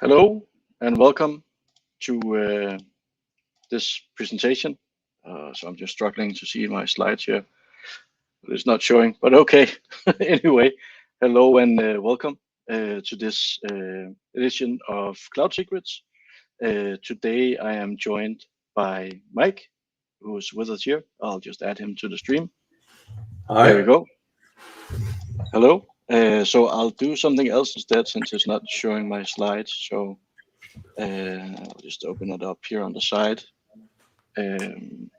Hello and welcome to this presentation. So I'm just struggling to see my slides here. It's not showing, but okay. Anyway, hello and welcome to this edition of Cloud Secrets. Today I am joined by Mike, who's with us here. I'll just add him to the stream. Hi. There we go. Hello. So I'll do something else instead since it's not showing my slides. So I'll just open it up here on the side and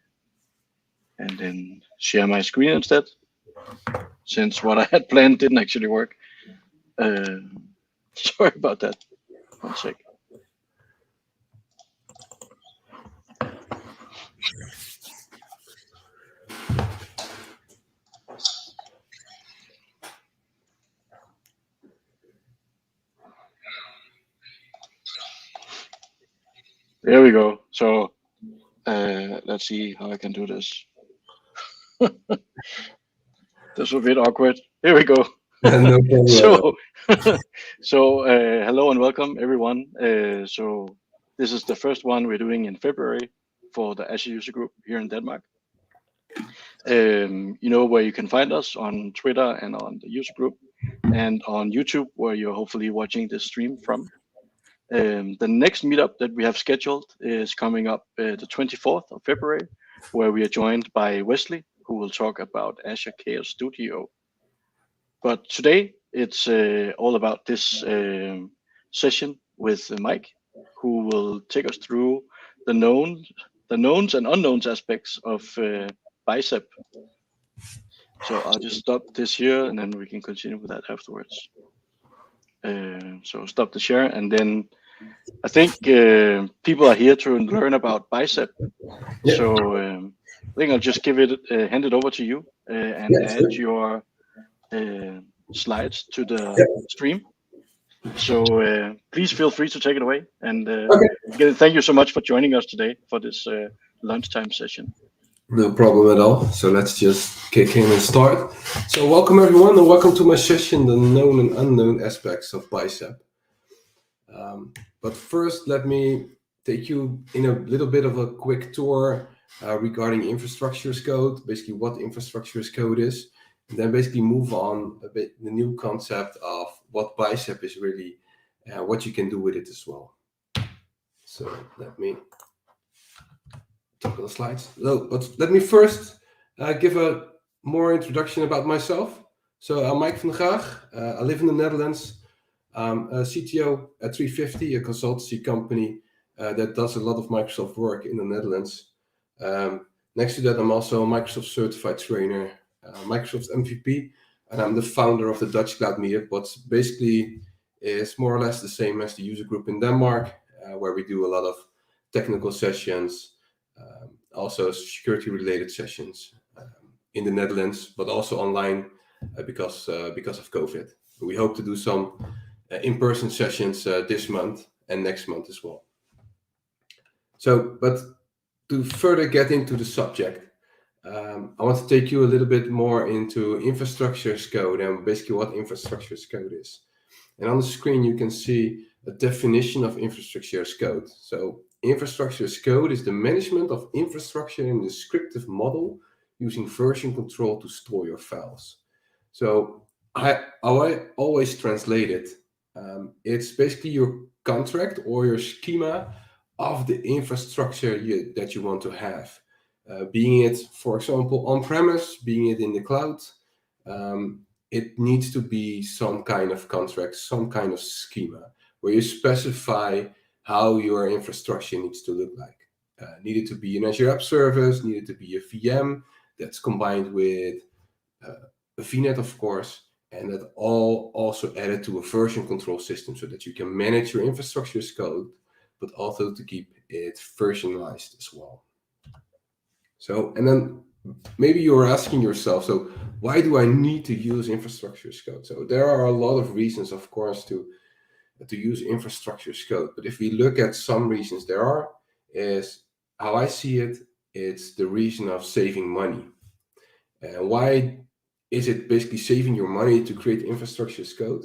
then share my screen instead, since what I had planned didn't actually work. Sorry about that. One sec. There we go. So let's see how I can do this. This was a bit awkward. Here we go. No problem. So hello and welcome everyone. So this is the first one we're doing in February for the Azure user group here in Denmark. You know where you can find us on Twitter and on the user group and on YouTube, where you're hopefully watching this stream from. The next meetup that we have scheduled is coming up the 24th of February, where we are joined by Wesley, who will talk about Azure Chaos Studio. But today it's all about this session with Mike, who will take us through the knowns and unknowns aspects of Bicep. So I'll just stop this here and then we can continue with that afterwards. So stop the share, and then I think people are here to learn about Bicep. Yeah. So I think I'll just hand it over to you and add your slides to the stream. So please feel free to take it away. And again, thank you so much for joining us today for this lunchtime session. No problem at all. So let's just kick in and start. So welcome everyone and welcome to my session, the known and unknown aspects of Bicep. But first, let me take you in a little bit of a quick tour regarding infrastructure as code, basically what infrastructure as code is, and then basically move on a bit the new concept of what Bicep is really, what you can do with it as well. So let me talk on the slides. But let me first give a more introduction about myself. So I'm Mike van der Graag. I live in the Netherlands. I'm a CTO at 350, a consultancy company that does a lot of Microsoft work in the Netherlands. Next to that, I'm also a Microsoft certified trainer, Microsoft MVP, and I'm the founder of the Dutch Cloud Meetup, what basically is more or less the same as the user group in Denmark, where we do a lot of technical sessions, also security-related sessions in the Netherlands, but also online because of COVID. We hope to do some in-person sessions this month and next month as well. So, but to further get into the subject, I want to take you a little bit more into infrastructure as code and basically what infrastructure as code is. And on the screen, you can see a definition of infrastructure as code. So infrastructure as code is the management of infrastructure in a descriptive model using version control to store your files. So how I always translate it, it's basically your contract or your schema of the infrastructure that you want to have. Being it, for example, on-premise, being it in the cloud, it needs to be some kind of contract, some kind of schema, where you specify how your infrastructure needs to look like. Needed to be an Azure App Service, needed to be a VM that's combined with a VNet, of course, and that all also added to a version control system so that you can manage your infrastructure as code, but also to keep it versionalized as well. So, and then maybe you're asking yourself, so why do I need to use infrastructure as code? So there are a lot of reasons, of course, to use infrastructure as code. But if we look at some reasons is how I see it, it's the reason of saving money. And why is it basically saving your money to create infrastructure as code?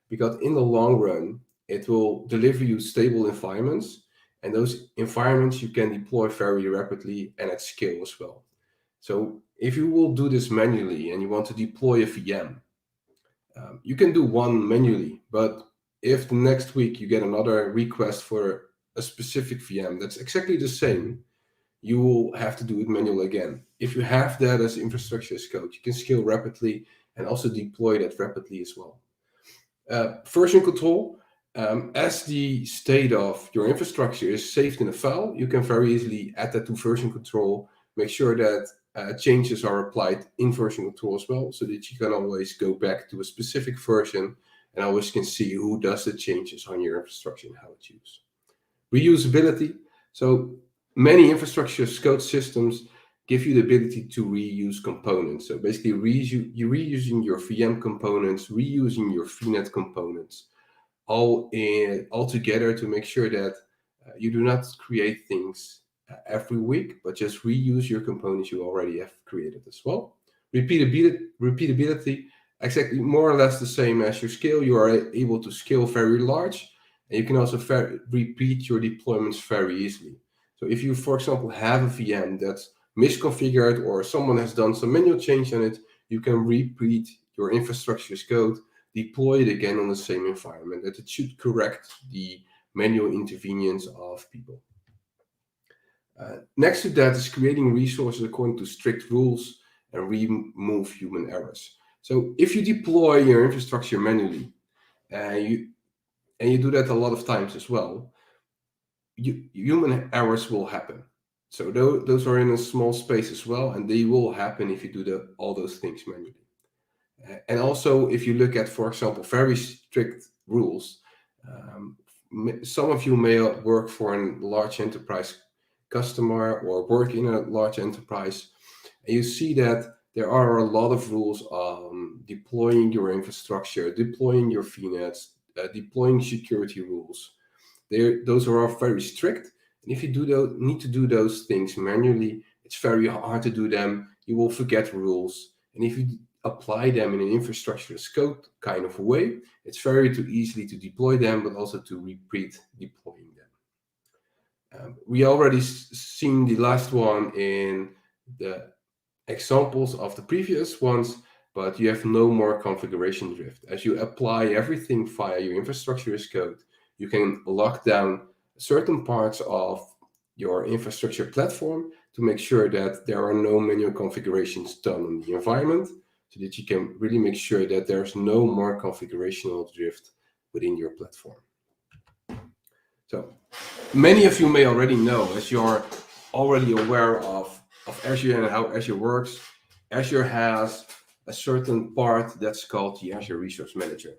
Because in the long run, It will deliver you stable environments, and those environments you can deploy very rapidly and at scale as well. So if you will do this manually and you want to deploy a VM, you can do one manually, but if the next week you get another request for a specific VM that's exactly the same, you will have to do it manually again. If you have that as infrastructure as code, you can scale rapidly and also deploy that rapidly as well. Version control, as the state of your infrastructure is saved in a file, you can very easily add that to version control, make sure that changes are applied in version control as well, so that you can always go back to a specific version and always can see who does the changes on your infrastructure and how it's used. Reusability. So many infrastructure as code systems give you the ability to reuse components. So basically you're reusing your VM components, reusing your VNet components, all together to make sure that you do not create things every week, but just reuse your components you already have created as well. Repeatability, exactly more or less the same as your scale. You are able to scale very large, and you can also repeat your deployments very easily. So if you, for example, have a VM that's misconfigured or someone has done some manual change on it, you can repeat your infrastructure as code, deploy it again on the same environment, that it should correct the manual inconvenience of people. Next to that is creating resources according to strict rules and remove human errors. So if you deploy your infrastructure manually, and you do that a lot of times as well, human errors will happen. So those are in a small space as well, and they will happen if you do all those things manually. And also, if you look at, for example, very strict rules, some of you may work for a large enterprise customer or work in a large enterprise, and you see that there are a lot of rules on deploying your infrastructure, deploying your VNets, deploying security rules. Those are all very strict, and if you need to do those things manually, it's very hard to do them. You will forget rules, and if you apply them in an infrastructure as code kind of a way, it's very too easily to deploy them, but also to repeat deploying them. We already seen the last one in the examples of the previous ones, but you have no more configuration drift. As you apply everything via your infrastructure as code, you can lock down certain parts of your infrastructure platform to make sure that there are no manual configurations done on the environment, so that you can really make sure that there's no more configurational drift within your platform. So many of you may already know, as you're already aware of Azure and how Azure works, Azure has a certain part that's called the Azure Resource Manager.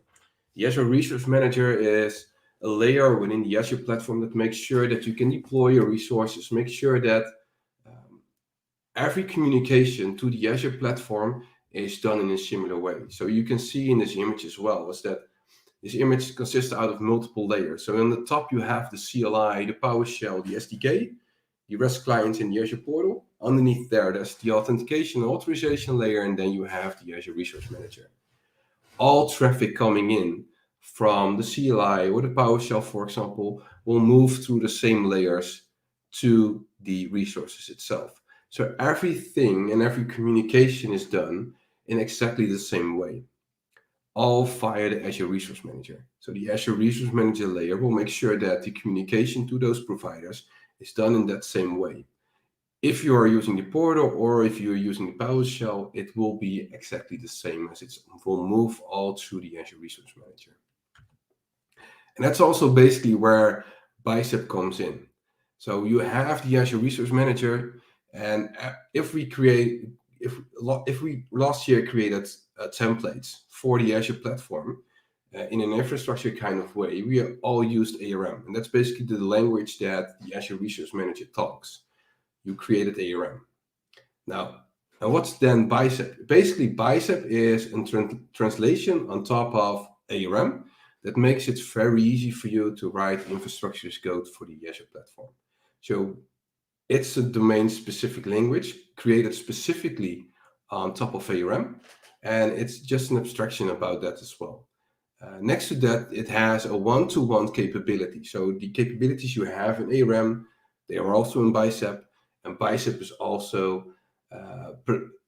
The Azure Resource Manager is a layer within the Azure platform that makes sure that you can deploy your resources, make sure that every communication to the Azure platform is done in a similar way. So you can see in this image as well, is that this image consists out of multiple layers. So on the top, you have the CLI, the PowerShell, the SDK, the REST clients in the Azure portal. Underneath there's the authentication and authorization layer, and then you have the Azure Resource Manager. All traffic coming in from the CLI or the PowerShell, for example, will move through the same layers to the resources itself. So everything and every communication is done in exactly the same way, all via the Azure Resource Manager. So the Azure Resource Manager layer will make sure that the communication to those providers is done in that same way. If you are using the portal or if you're using the PowerShell, it will be exactly the same, as it will move all through the Azure Resource Manager. And that's also basically where Bicep comes in. So you have the Azure Resource Manager, and if we last year created templates for the Azure platform in an infrastructure kind of way, we all used ARM, and that's basically the language that the Azure Resource Manager talks. You created ARM. Now what's then Bicep? Basically, Bicep is a translation on top of ARM that makes it very easy for you to write infrastructure as code for the Azure platform. So it's a domain-specific language created specifically on top of ARM, and it's just an abstraction about that as well. Next to that, it has a one-to-one capability. So the capabilities you have in ARM, they are also in Bicep, and Bicep is also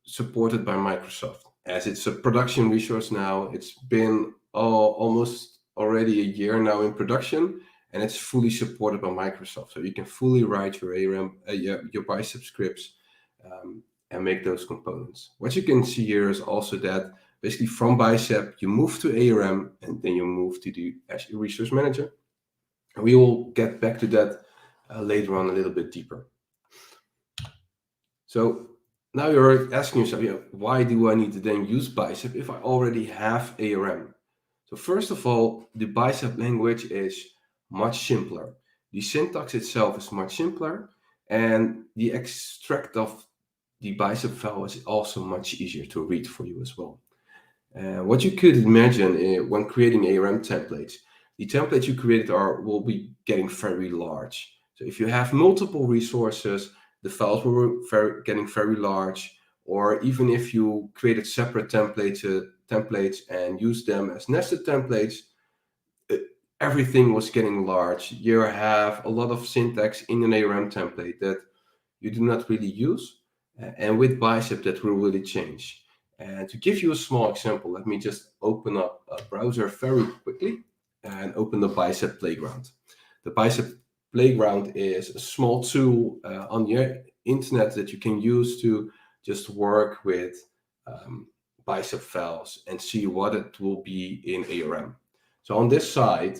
supported by Microsoft. As it's a production resource now, it's been almost already a year now in production, and it's fully supported by Microsoft. So you can fully write your ARM, your Bicep scripts, and make those components. What you can see here is also that basically from Bicep, you move to ARM, and then you move to the Azure Resource Manager. And we will get back to that later on a little bit deeper. So now you're asking yourself, why do I need to then use Bicep if I already have ARM? So first of all, the Bicep language is much simpler. The syntax itself is much simpler, and the extract of the Bicep file is also much easier to read for you as well. What you could imagine when creating ARM templates, the templates you created will be getting very large. So if you have multiple resources, the files will be getting very large, or even if you created separate templates and use them as nested templates, everything was getting large. You have a lot of syntax in an ARM template that you do not really use, and with Bicep that will really change. And to give you a small example, let me just open up a browser very quickly and open the Bicep Playground. The Bicep Playground is a small tool on the internet that you can use to just work with Bicep files and see what it will be in ARM. So on this side,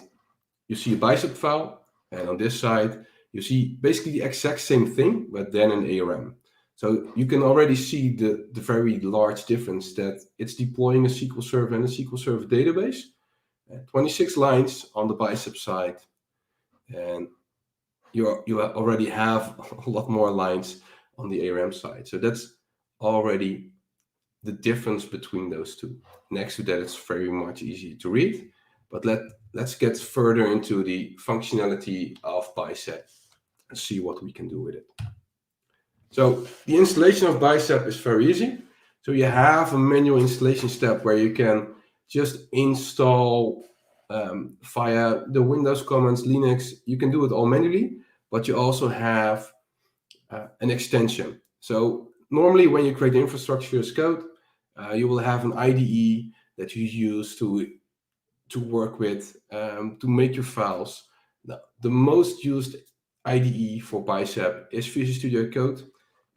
you see a Bicep file, and on this side, you see basically the exact same thing, but then in ARM. So you can already see the very large difference that it's deploying a SQL Server and a SQL Server database. 26 lines on the Bicep side, and you already have a lot more lines on the ARM side. So that's already the difference between those two. Next to that, it's very much easy to read. But let's get further into the functionality of Bicep and see what we can do with it. So the installation of Bicep is very easy. So you have a manual installation step where you can just install via the Windows commands, Linux. You can do it all manually, but you also have an extension. So normally when you create the infrastructure as code, you will have an IDE that you use to work with, to make your files. Now, the most used IDE for Bicep is Visual Studio Code.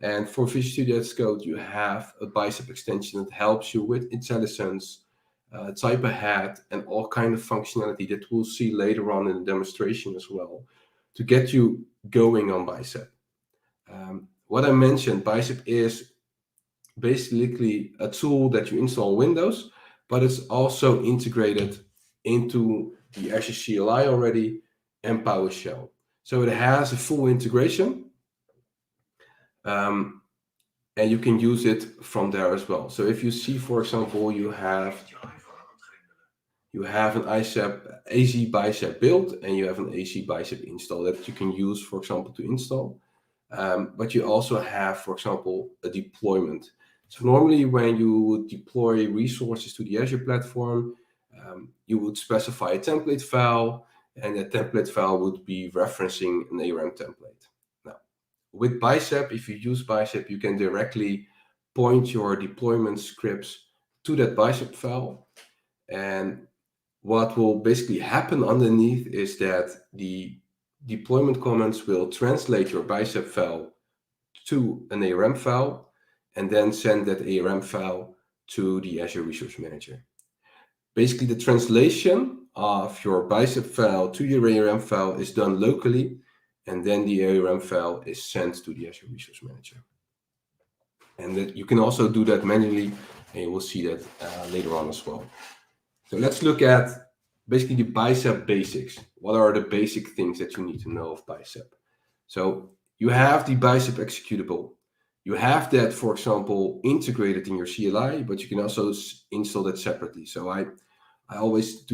And for Visual Studio Code, you have a Bicep extension that helps you with IntelliSense, type ahead, and all kind of functionality that we'll see later on in the demonstration as well, to get you going on Bicep. What I mentioned, Bicep is basically a tool that you install on Windows, but it's also integrated into the Azure CLI already and PowerShell. So it has a full integration, and you can use it from there as well. So if you see, for example, you have an AZ Bicep build and you have an AZ Bicep install that you can use, for example, to install. But you also have, for example, a deployment. So normally when you would deploy resources to the Azure platform, you would specify a template file, and that template file would be referencing an ARM template. Now, with Bicep, if you use Bicep, you can directly point your deployment scripts to that Bicep file. And what will basically happen underneath is that the deployment comments will translate your Bicep file to an ARM file and then send that ARM file to the Azure Resource Manager. Basically, the translation of your Bicep file to your ARM file is done locally, and then the ARM file is sent to the Azure Resource Manager. And that you can also do that manually, and you will see that later on as well. So let's look at basically the Bicep Basics. What are the basic things that you need to know of Bicep? So you have the Bicep executable. You have that, for example, integrated in your CLI, but you can also install that separately. So I always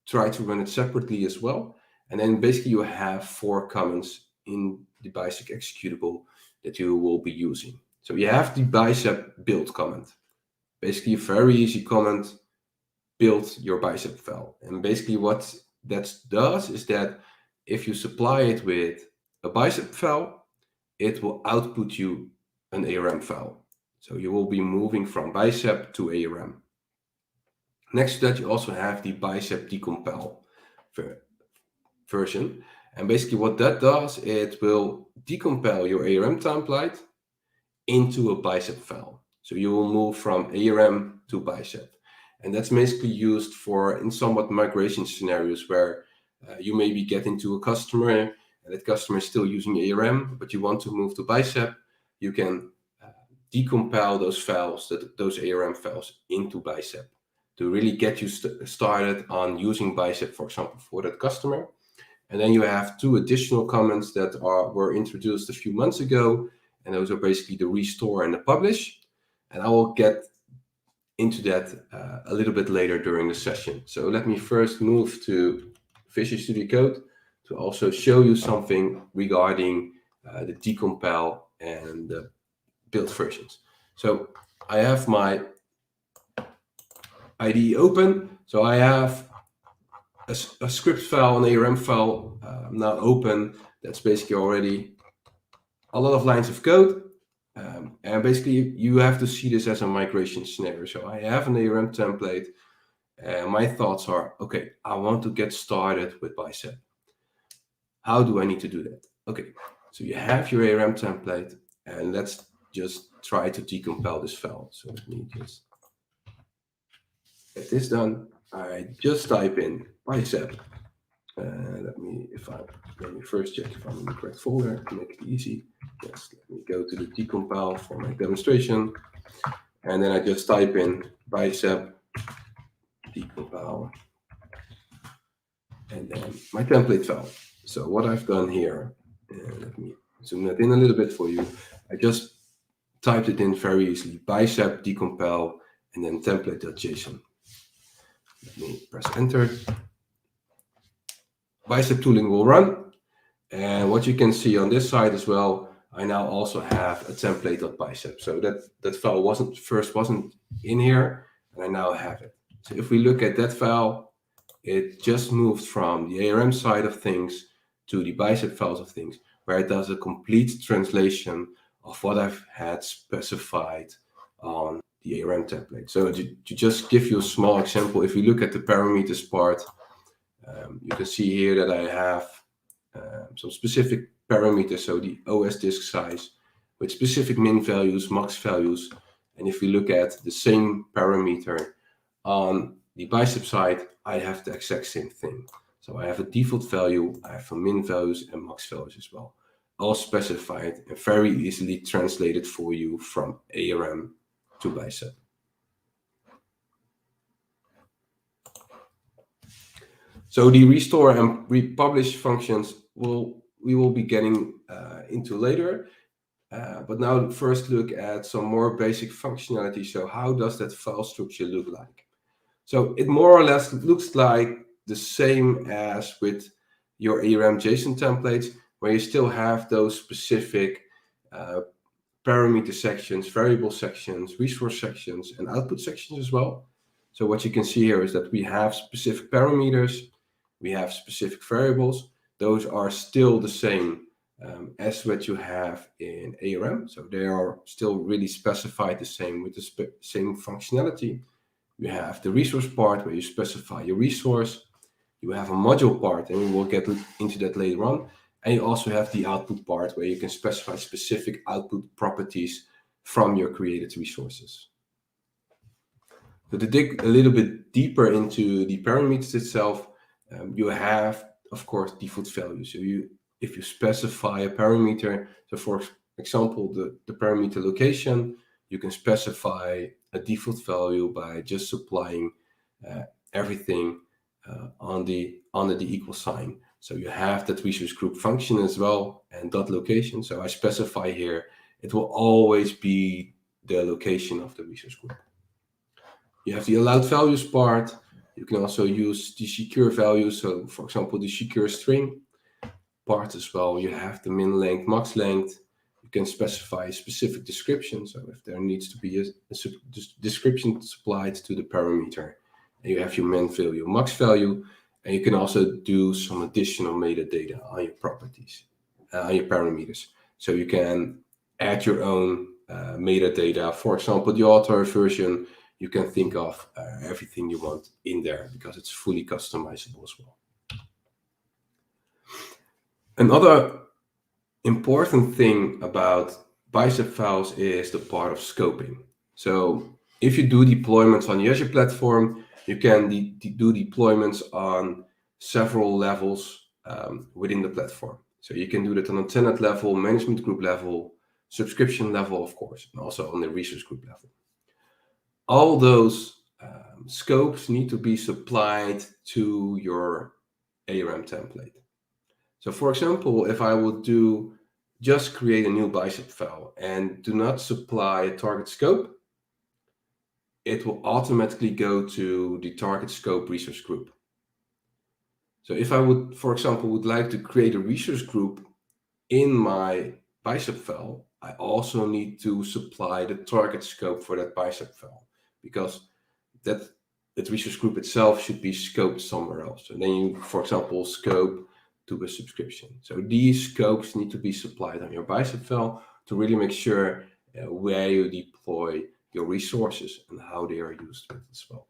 try to run it separately as well. And then basically you have 4 commands in the Bicep executable that you will be using. So you have the Bicep build command. Basically a very easy command build your Bicep file. And basically what that does is that if you supply it with a Bicep file, it will output you an ARM file. So you will be moving from Bicep to ARM. Next to that, you also have the Bicep Decompel version. And basically what that does, it will decompel your ARM template into a Bicep file. So you will move from ARM to Bicep. And that's basically used in somewhat migration scenarios where you maybe get into a customer and that customer is still using ARM, but you want to move to Bicep. You can decompel those files, those ARM files, into Bicep to really get you started on using Bicep, for example, for that customer. And then you have two additional comments that were introduced a few months ago, and those are basically the restore and the publish. And I will get into that a little bit later during the session. So let me first move to Visual Studio Code to also show you something regarding the decompel and the build versions. So I have my IDE open. So I have a script file, an ARM file now open. That's basically already a lot of lines of code. And basically you have to see this as a migration scenario. So I have an ARM template and my thoughts are, okay, I want to get started with Bicep. How do I need to do that? Okay, so you have your ARM template and let's just try to decompel this file. So let me just get this done. I just type in Bicep. Let me first check if I'm in the correct folder to make it easy. Yes, let me go to the decompel for my demonstration. And then I just type in Bicep Decompel and then my template file. So what I've done here, let me zoom that in a little bit for you. I just typed it in very easily, Bicep Decompel and then template.json. Let me press enter. Bicep tooling will run. And what you can see on this side as well, I now also have a template.bicep. So that file wasn't in here, and I now have it. So if we look at that file, it just moved from the ARM side of things to the Bicep files of things, where it does a complete translation of what I've had specified on the ARM template. So to just give you a small example, if you look at the parameters part, you can see here that I have some specific parameters, so the OS disk size with specific min values, max values. And if we look at the same parameter on the Bicep side, I have the exact same thing. So I have a default value, I have some min values and max values as well, all specified and very easily translated for you from ARM to Bicep. So the restore and republish functions we will be getting into later. But now first look at some more basic functionality. So how does that file structure look like? So it more or less looks like the same as with your ARM JSON templates, where you still have those specific parameter sections, variable sections, resource sections, and output sections as well. So what you can see here is that we have specific parameters, we have specific variables. Those are still the same as what you have in ARM. So they are still really specified the same with the same functionality. You have the resource part where you specify your resource. You have a module part, and we will get into that later on. And you also have the output part where you can specify specific output properties from your created resources. So to dig a little bit deeper into the parameters itself, you have, of course, default values. So if you specify a parameter, so for example, the parameter location, you can specify a default value by just supplying everything on the equal sign. So you have that resource group function as well and dot location. So I specify here, it will always be the location of the resource group. You have the allowed values part. You can also use the secure values. So for example, the secure string part as well. You have the min length, max length. You can specify a specific description. So if there needs to be a description supplied to the parameter, You have your min value, max value, and you can also do some additional metadata on your properties, on your parameters. So you can add your own metadata. For example, the author version, you can think of everything you want in there because it's fully customizable as well. Another important thing about Bicep files is the part of scoping. So if you do deployments on the Azure platform, you can do deployments on several levels within the platform. So you can do that on a tenant level, management group level, subscription level, of course, and also on the resource group level. All those scopes need to be supplied to your ARM template. So for example, if I would just create a new Bicep file and do not supply a target scope, it will automatically go to the target scope resource group. So if I would, for example, would like to create a resource group in my Bicep file, I also need to supply the target scope for that Bicep file, because that resource group itself should be scoped somewhere else. And then you, for example, scope to a subscription. So these scopes need to be supplied on your Bicep file to really make sure where you deploy your resources and how they are used with as well.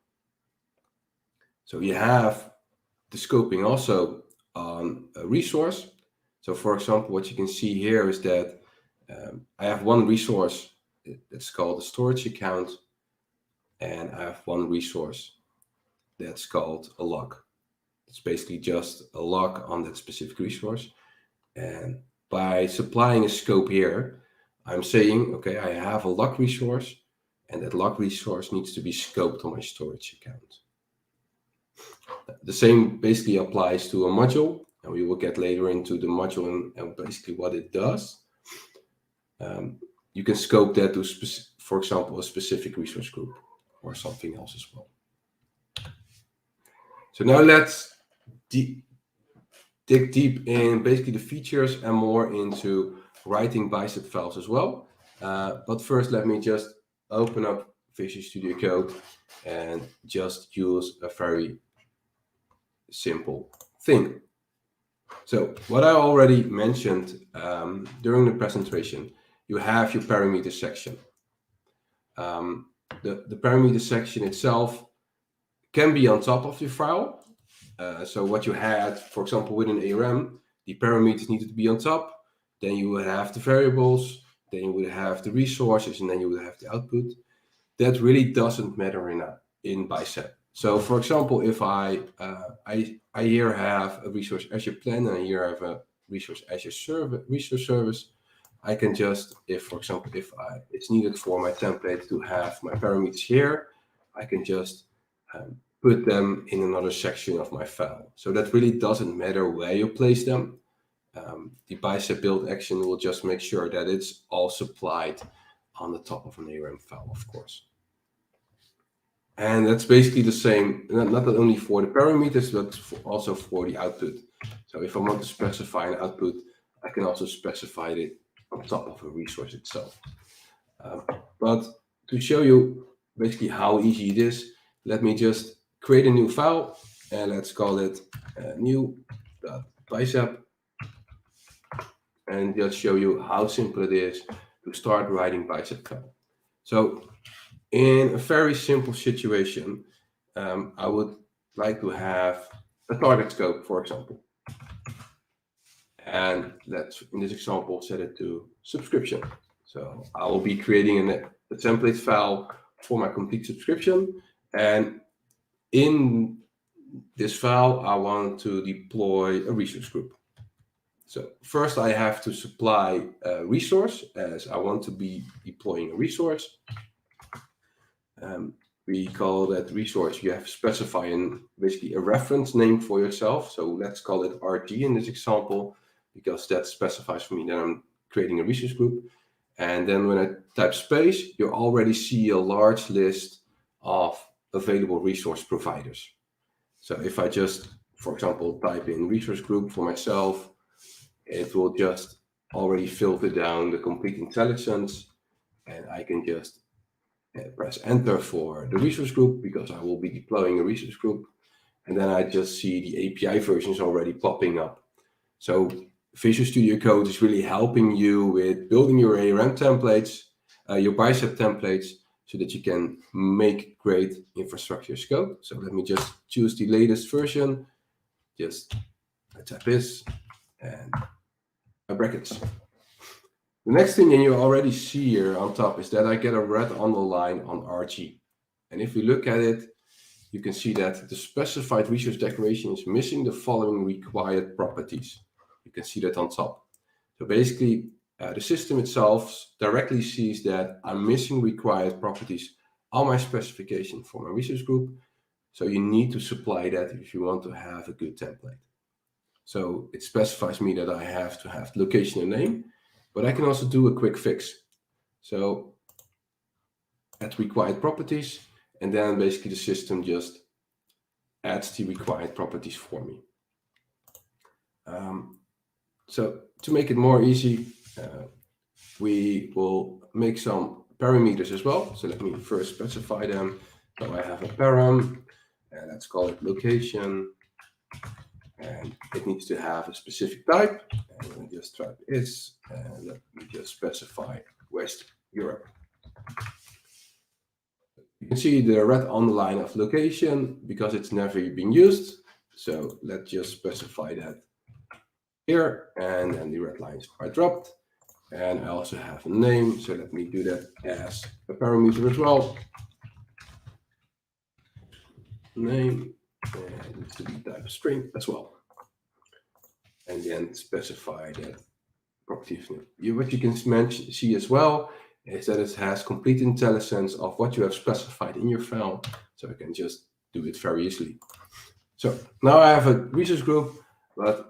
So you have the scoping also on a resource. So for example, what you can see here is that I have one resource that's called a storage account, and I have one resource that's called a lock. It's basically just a lock on that specific resource. And by supplying a scope here, I'm saying, okay, I have a lock resource, and that lock resource needs to be scoped on my storage account. The same basically applies to a module, and we will get later into the module and basically what it does. You can scope that to, for example, a specific resource group or something else as well. So now let's dig deep in basically the features and more into writing Bicep files as well. But first, let me just open up Visual Studio Code and just use a very simple thing. So what I already mentioned during the presentation, you have your parameter section. The parameter section itself can be on top of your file. So what you had, for example, within ARM, the parameters needed to be on top. Then you would have the variables, then you would have the resources, and then you would have the output. That really doesn't matter in Bicep. So for example, if I here have a resource Azure plan and here I have a resource Azure resource service, I can just, for example, if it's needed for my template to have my parameters here, I can just put them in another section of my file. So that really doesn't matter where you place them. The Bicep build action will just make sure that it's all supplied on the top of an ARM file, of course. And that's basically the same, not only for the parameters, but also for the output. So if I want to specify an output, I can also specify it on top of a resource itself. But to show you basically how easy it is, let me just create a new file, and let's call it new.bicep, and just show you how simple it is to start writing Bicep file. So in a very simple situation, I would like to have a target scope, for example. And let's, in this example, set it to subscription. So I will be creating a template file for my complete subscription. And in this file, I want to deploy a resource group. So first I have to supply a resource, as I want to be deploying a resource. We call that resource, you have to specify basically a reference name for yourself. So let's call it RG in this example, because that specifies for me that I'm creating a resource group. And then when I type space, you already see a large list of available resource providers. So if I just, for example, type in resource group for myself, it will just already filter down the complete intelligence, and I can just press enter for the resource group because I will be deploying a resource group. And then I just see the API versions already popping up. So Visual Studio Code is really helping you with building your ARM templates, your Bicep templates, so that you can make great infrastructure as code. So let me just choose the latest version. Just type this and brackets. The next thing, and you already see here on top, is that I get a red underline on RG. And if we look at it, you can see that the specified resource declaration is missing the following required properties. You can see that on top. So basically, the system itself directly sees that I'm missing required properties on my specification for my resource group. So you need to supply that if you want to have a good template. So it specifies me that I have to have location and name, but I can also do a quick fix. So add required properties, and then basically the system just adds the required properties for me. So to make it more easy, we will make some parameters as well. So let me first specify them. So I have a param, and let's call it location, and it needs to have a specific type. And let me just type is, and let me just specify West Europe. You can see the red underline of location because it's never been used. So let's just specify that here, and then the red lines are dropped. And I also have a name, so let me do that as a parameter as well. Name, and it needs to be type of string as well. And then specify that property. What you can see as well is that it has complete intelligence of what you have specified in your file. So I can just do it very easily. So now I have a resource group, but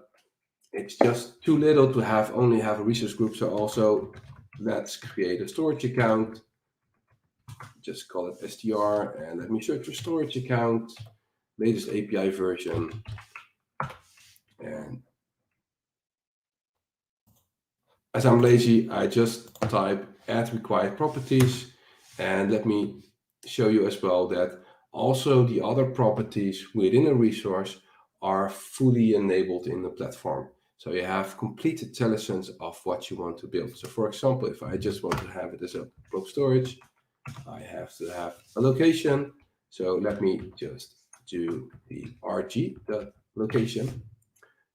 it's just too little to only have a resource group. So also let's create a storage account. Just call it str, and let me search for storage account, latest API version. And as I'm lazy, I just type add required properties, and let me show you as well that also the other properties within a resource are fully enabled in the platform. So you have complete intelligence of what you want to build. So for example, if I just want to have it as a blob storage, I have to have a location. So let me just do the RG, the location.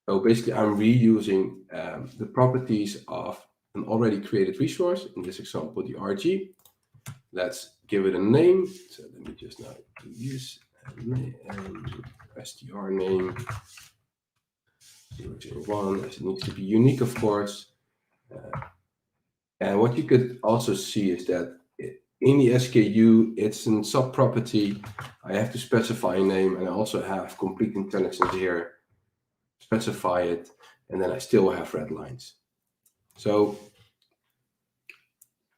So basically I'm reusing the properties of an already created resource, in this example, the RG. Let's give it a name. So let me just now use str name 001, as it needs to be unique, of course. And what you could also see is that in the SKU, it's a sub-property. I have to specify a name, and I also have complete intelligence here. Specify it, and then I still have red lines. So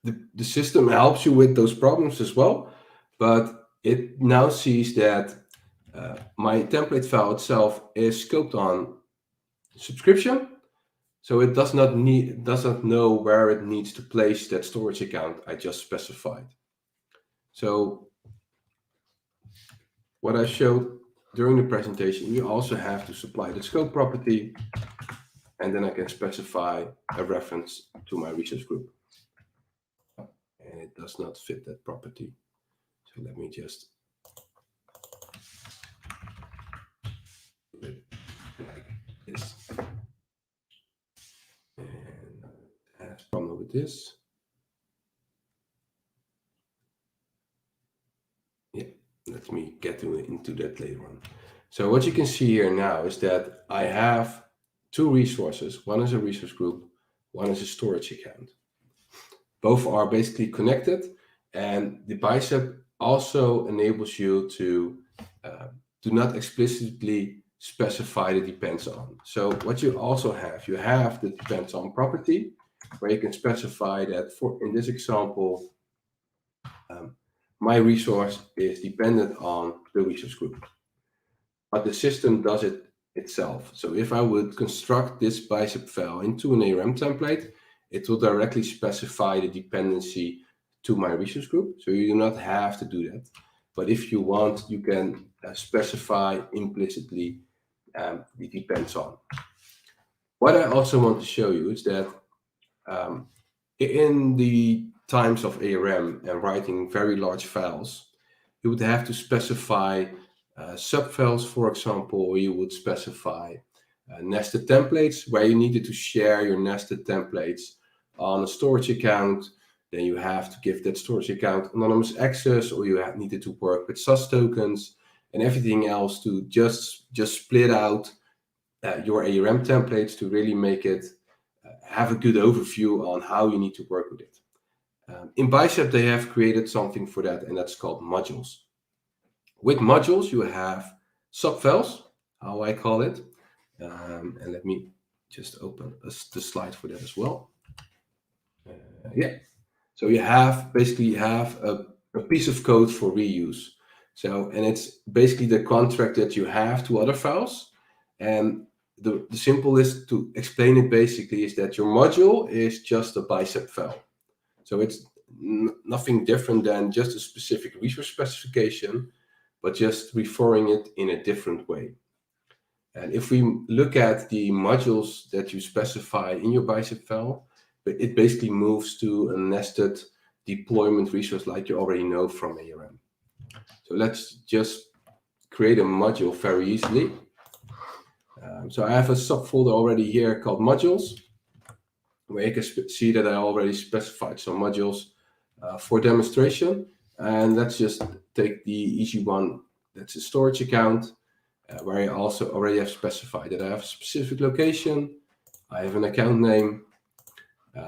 the system helps you with those problems as well, but it now sees that my template file itself is scoped on subscription, so it does not know where it needs to place that storage account I just specified. So what I showed during the presentation, you also have to supply the scope property, and then I can specify a reference to my resource group. And it does not fit that property. So let me just do it like this. And I have a problem with this. Yeah, let me get into that later on. So what you can see here now is that I have two resources. One is a resource group, one is a storage account. Both are basically connected, and the Bicep also enables you to do not explicitly specify the depends on. So what you also have, you have the depends on property, where you can specify that for, in this example, my resource is dependent on the resource group, but the system does it itself. So if I would construct this Bicep file into an ARM template, it will directly specify the dependency to my resource group. So you do not have to do that. But if you want, you can specify implicitly. It depends on. What I also want to show you is that in the times of ARM and writing very large files, you would have to specify subfiles, for example, or you would specify nested templates where you needed to share your nested templates on a storage account. Then you have to give that storage account anonymous access, or you needed to work with SAS tokens and everything else to just split out your ARM templates to really make it have a good overview on how you need to work with it. In Bicep, they have created something for that, and that's called modules. With modules, you have subfiles, how I call it. And let me just open the slide for that as well. Yeah. So you have basically a piece of code for reuse. So, and it's basically the contract that you have to other files. And the simplest to explain it basically is that your module is just a Bicep file. So it's nothing different than just a specific resource specification, but just referring it in a different way. And if we look at the modules that you specify in your Bicep file, it basically moves to a nested deployment resource like you already know from ARM. So let's just create a module very easily. So I have a subfolder already here called modules, where you can see that I already specified some modules for demonstration. And let's just take the easy one. That's a storage account, where I also already have specified that I have a specific location. I have an account name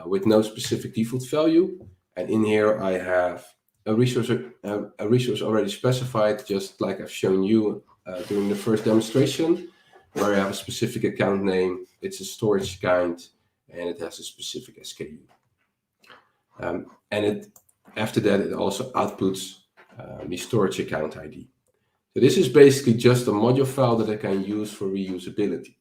with no specific default value. And in here, I have a resource already specified, just like I've shown you during the first demonstration, where I have a specific account name. It's a storage account, and it has a specific SKU. And after that, it also outputs the storage account ID. So this is basically just a module file that I can use for reusability.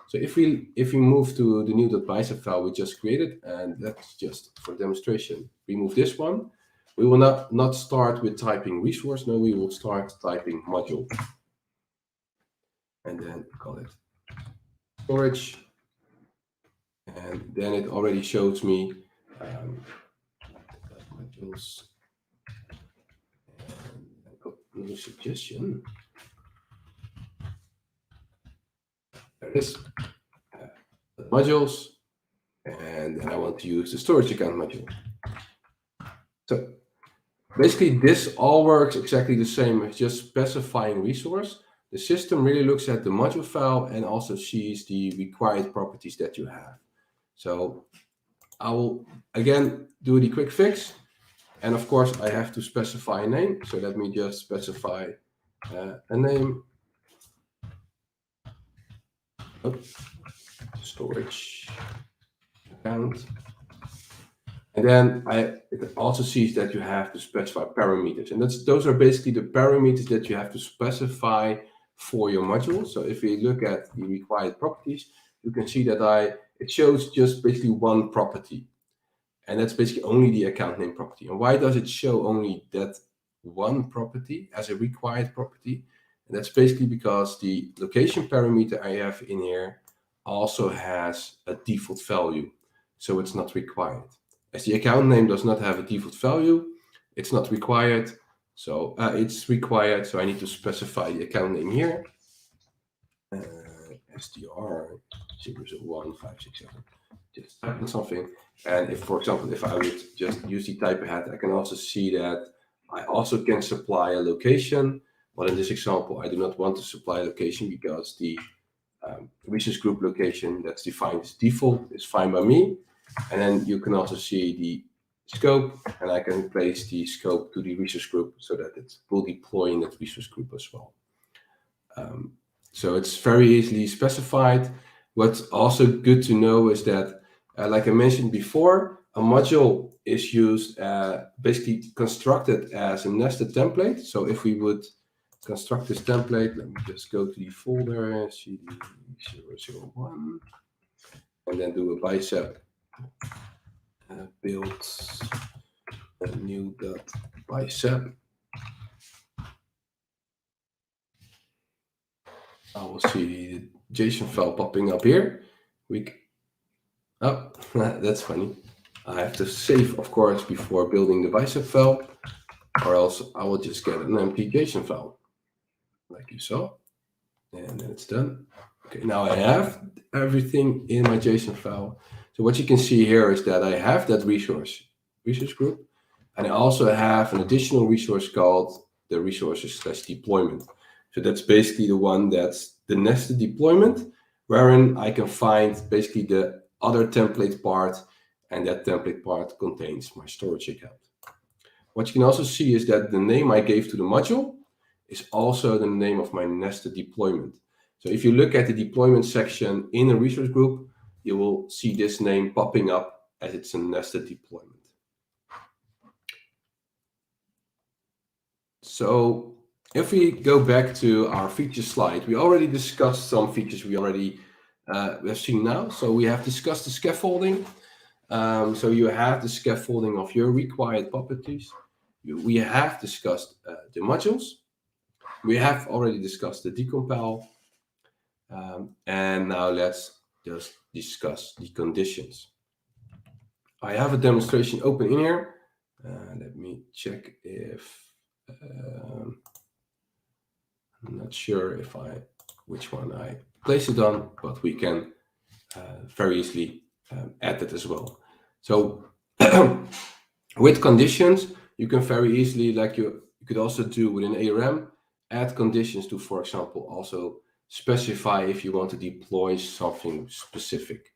So if we move to the new .bicep file we just created, and that's just for demonstration, remove this one, we will not start with typing resource. No, we will start typing module. And then call it storage. And then it already shows me modules. And another suggestion. There it is. Modules. And then I want to use the storage account module. So basically, this all works exactly the same as just specifying resource. The system really looks at the module file and also sees the required properties that you have. So I will again do the quick fix. And of course, I have to specify a name. So let me just specify a name. Storage account. And then it also sees that you have to specify parameters. And those are basically the parameters that you have to specify for your module. So if we look at the required properties, you can see that it shows just basically one property. And that's basically only the account name property. And why does it show only that one property as a required property? And that's basically because the location parameter I have in here also has a default value. So it's not required. As the account name does not have a default value, it's not required. So it's required. So I need to specify the account name here. STR 001567. Just type in something. And if, for example, if I would just use the type ahead, I can also see that I also can supply a location. But in this example, I do not want to supply a location because the resource group location that's defined as default is fine by me. And then you can also see the scope, and I can place the scope to the resource group so that it will deploy in that resource group as well. So it's very easily specified. What's also good to know is that, like I mentioned before, a module is used, basically constructed as a nested template. So if we would construct this template, let me just go to the folder, cd001, and then do a bicep build new.bicep. I will see the JSON file popping up here. Oh, that's funny. I have to save, of course, before building the bicep file, or else I will just get an empty JSON file, like you saw. And then it's done. Okay, now I have everything in my JSON file. So what you can see here is that I have that resource group, and I also have an additional resource called the resources/deployment. So that's basically the one that's the nested deployment, wherein I can find basically the other template part, and that template part contains my storage account. What you can also see is that the name I gave to the module is also the name of my nested deployment. So if you look at the deployment section in a resource group, you will see this name popping up as it's a nested deployment. So if we go back to our feature slide, we already discussed some features we have seen now. So we have discussed the scaffolding. So you have the scaffolding of your required properties. We have discussed the modules. We have already discussed the decompel. And now let's just discuss the conditions. I have a demonstration open in here. Let me check if I'm not sure which one I place it on, but we can very easily add that as well. So with conditions, you can very easily, like you could also do with an ARM, add conditions to, for example, also specify if you want to deploy something specific.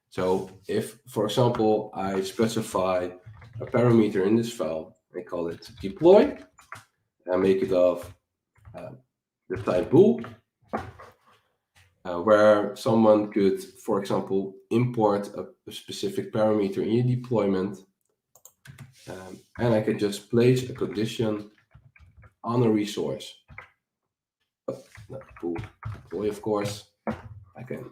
So if, for example, I specify a parameter in this file, I call it deploy, and make it of the type bool, where someone could, for example, import a specific parameter in your deployment, and I can just place a condition on a resource. Not bool deploy, of course. I can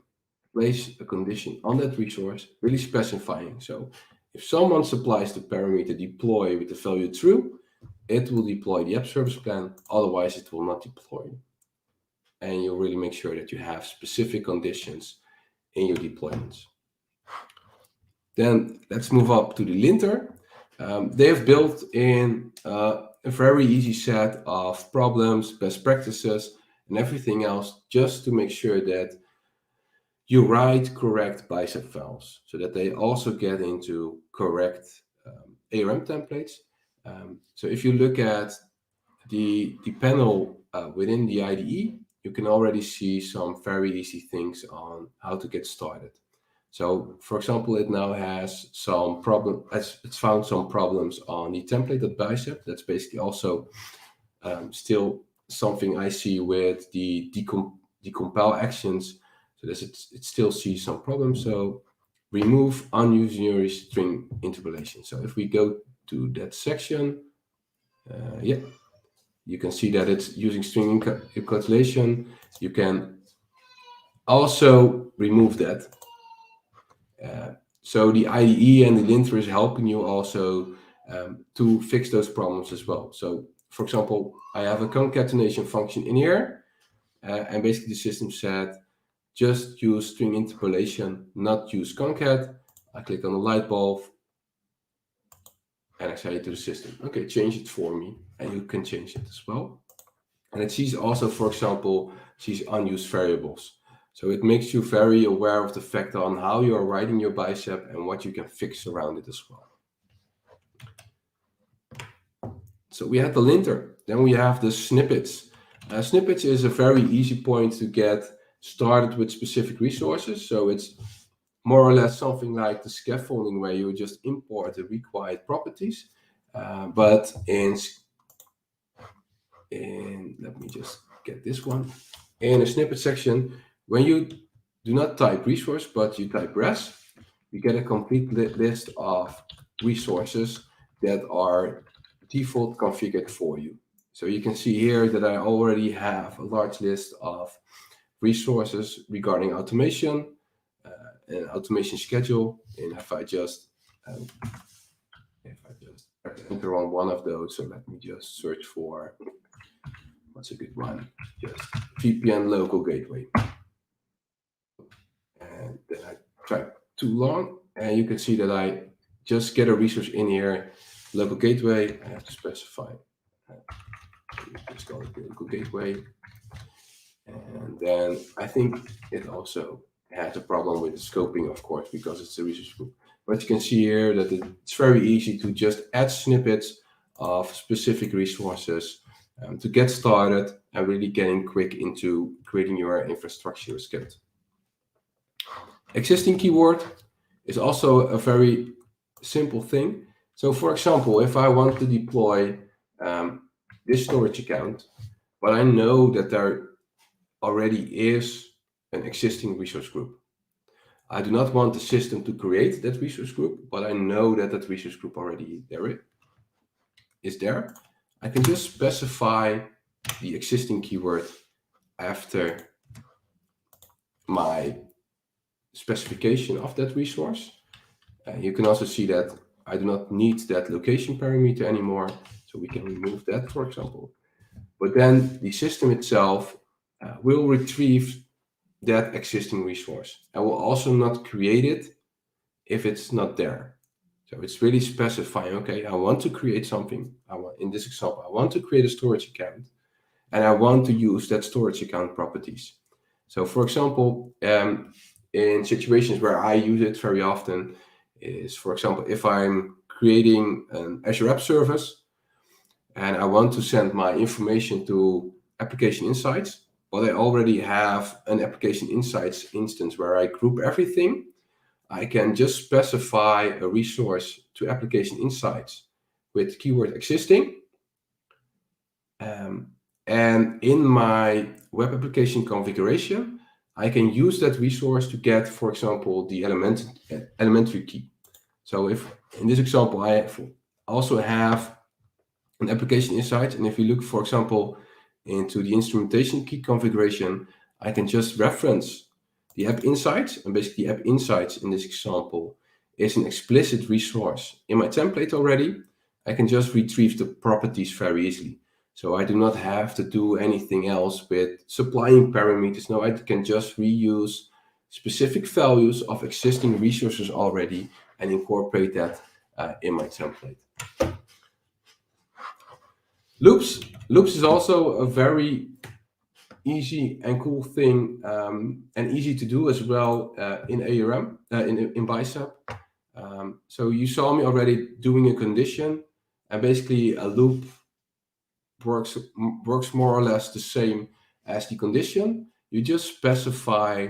place a condition on that resource, really specifying. So if someone supplies the parameter deploy with the value true, it will deploy the app service plan, otherwise it will not deploy. And you'll really make sure that you have specific conditions in your deployments. Then let's move up to the linter. They have built in a very easy set of problems, best practices, and everything else just to make sure that you write correct bicep files so that they also get into correct ARM templates. So if you look at the panel within the IDE, you can already see some very easy things on how to get started. So for example, it now has some problem. It's found some problems on the template.bicep. That's basically also still something I see with the decompel actions. So it still sees some problems. So remove unusual string interpolation. So if we go to that section, yeah, you can see that it's using string encapsulation. You can also remove that. So the IDE and the linter is helping you also to fix those problems as well. So for example, I have a concatenation function in here, and basically the system said, just use string interpolation, not use concat. I click on the light bulb, and I say to the system, okay, change it for me, and you can change it as well. And it sees also, for example, sees unused variables. So it makes you very aware of the fact on how you are writing your bicep and what you can fix around it as well. So we have the linter. Then we have the snippets. Snippets is a very easy point to get started with specific resources. So it's more or less something like the scaffolding where you just import the required properties. But let me just get this one. In a snippet section, when you do not type resource, but you type res, you get a complete list of resources that are default configured for you. So you can see here that I already have a large list of resources regarding automation, and automation schedule. And if I just enter on one of those. So let me just search for, what's a good one? Just VPN local gateway. And then I tried too long, and you can see that I just get a resource in here, local gateway. I have to specify, just call it local gateway. And then I think it also has a problem with the scoping, of course, because it's a resource group. But you can see here that it's very easy to just add snippets of specific resources to get started and really getting quick into creating your infrastructure script. Existing keyword is also a very simple thing. So for example, if I want to deploy this storage account, but I know that there already is an existing resource group. I do not want the system to create that resource group, but I know that that resource group already is there. I can just specify the existing keyword after my specification of that resource. You can also see that I do not need that location parameter anymore, so we can remove that, for example. But then the system itself will retrieve that existing resource and will also not create it if it's not there. So it's really specifying, okay, I want to create something. In this example, I want to create a storage account and I want to use that storage account properties. So for example, in situations where I use it very often is, for example, if I'm creating an Azure App Service and I want to send my information to Application Insights, but I already have an Application Insights instance where I group everything, I can just specify a resource to Application Insights with keyword existing. And in my web application configuration, I can use that resource to get, for example, the elementary key. So if in this example, I also have an Application Insights, and if you look, for example, into the instrumentation key configuration, I can just reference the App Insights, and basically App Insights in this example is an explicit resource in my template already. I can just retrieve the properties very easily. So I do not have to do anything else with supplying parameters. No, I can just reuse specific values of existing resources already and incorporate that in my template. Loops is also a very easy and cool thing and easy to do as well in ARM, in Bicep. So you saw me already doing a condition, and basically a loop works more or less the same as the condition. You just specify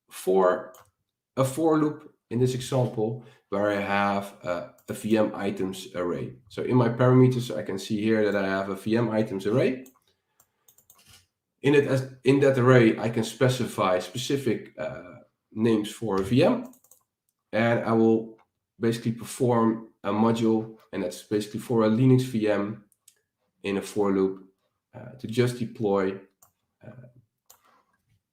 a for loop in this example where I have a VM items array. So in my parameters, I can see here that I have a VM items array. In that array, I can specify specific names for a VM, and I will basically perform a module, and that's basically for a Linux VM in a for loop to just deploy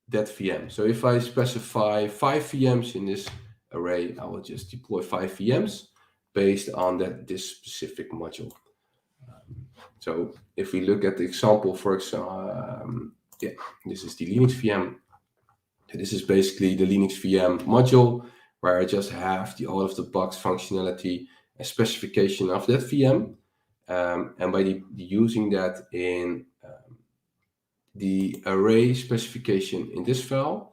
that VM. So if I specify 5 VMs in this array, I will just deploy 5 VMs based on this specific module. So if we look at the example, for example, this is the Linux VM. This is basically the Linux VM module where I just have the out-of-the-box functionality and specification of that VM. And by using that in the array specification in this file,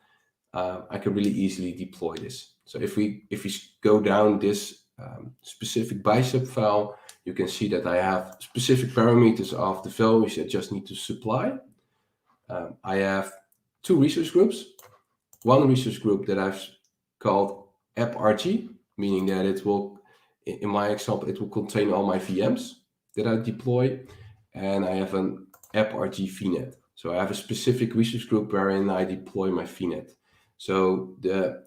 I can really easily deploy this. So if we go down this specific Bicep file, you can see that I have specific parameters of the values I just need to supply. I have 2 resource groups. One resource group that I've called AppRG, meaning that it will, in my example, it will contain all my VMs that I deploy. And I have an AppRG VNet. So I have a specific resource group wherein I deploy my VNet. So the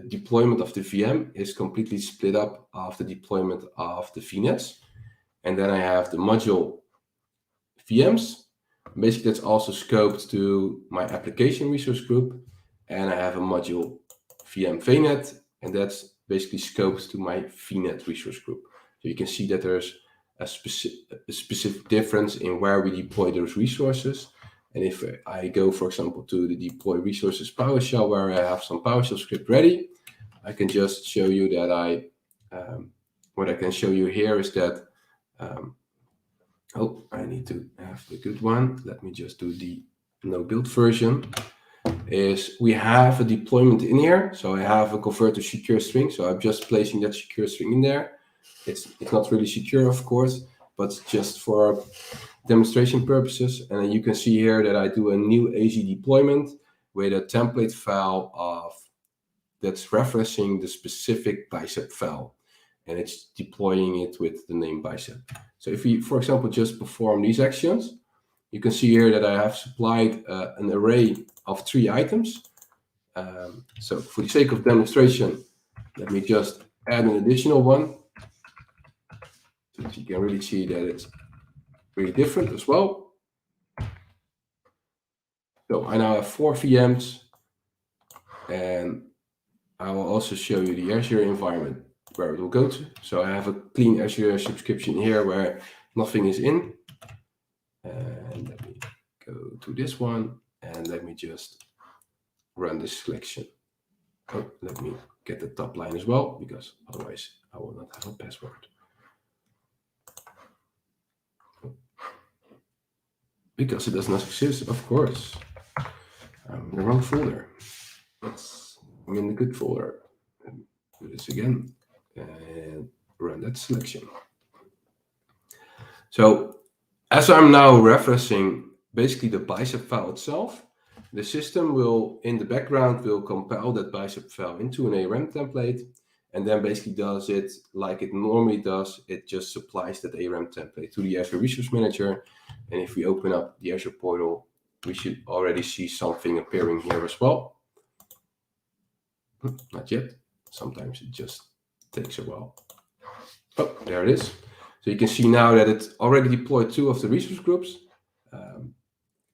deployment of the VM is completely split up of the deployment of the VNets. And then I have the module VMs. Basically, that's also scoped to my application resource group. And I have a module VM VNet, and that's basically scoped to my VNet resource group. So you can see that there's a specific difference in where we deploy those resources. And if I go, for example, to the deploy resources PowerShell, where I have some PowerShell script ready, I can just show you that what I can show you here is that, I need to have the good one. Let me just do the no build version. Is we have a deployment in here. So I have a convert to secure string. So I'm just placing that secure string in there. It's not really secure, of course, but just for demonstration purposes. And you can see here that I do a new AZ deployment with a template file that's referencing the specific Bicep file, and it's deploying it with the name Bicep. So if we, for example, just perform these actions, you can see here that I have supplied an array of 3 items. So for the sake of demonstration, let me just add an additional one, so that you can really see that it's really different as well. So I now have 4 VMs, and I will also show you the Azure environment where it will go to. So I have a clean Azure subscription here where nothing is in. And let me go to this one, and let me just run this selection. Let me get the top line as well, because otherwise I will not have a password. Because it does not exist, of course. I'm in the wrong folder. I'm in the good folder. Do this again and run that selection. So as I'm now referencing basically the Bicep file itself, the system will, in the background, will compile that Bicep file into an ARM template, and then basically does it like it normally does. It just supplies that ARM template to the Azure Resource Manager. And if we open up the Azure portal, we should already see something appearing here as well. Not yet. Sometimes it just takes a while. Oh, there it is. So you can see now that it already deployed 2 of the resource groups,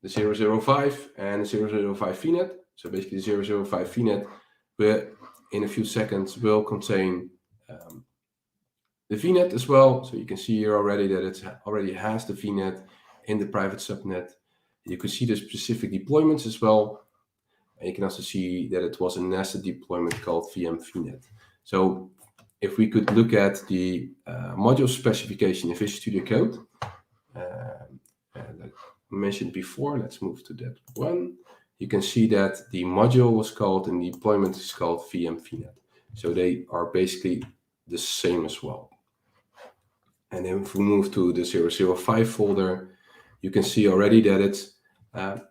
the 005 and the 005 VNet. So basically the 005 VNet will, in a few seconds, will contain the VNet as well. So you can see here already that it already has the VNet in the private subnet. You can see the specific deployments as well. And you can also see that it was a nested deployment called VM VNet. So if we could look at the module specification in Visual Studio Code, and like I mentioned before, let's move to that one. You can see that the module was called and the deployment is called VM VNet. So they are basically the same as well. And then if we move to the 005 folder, you can see already that it's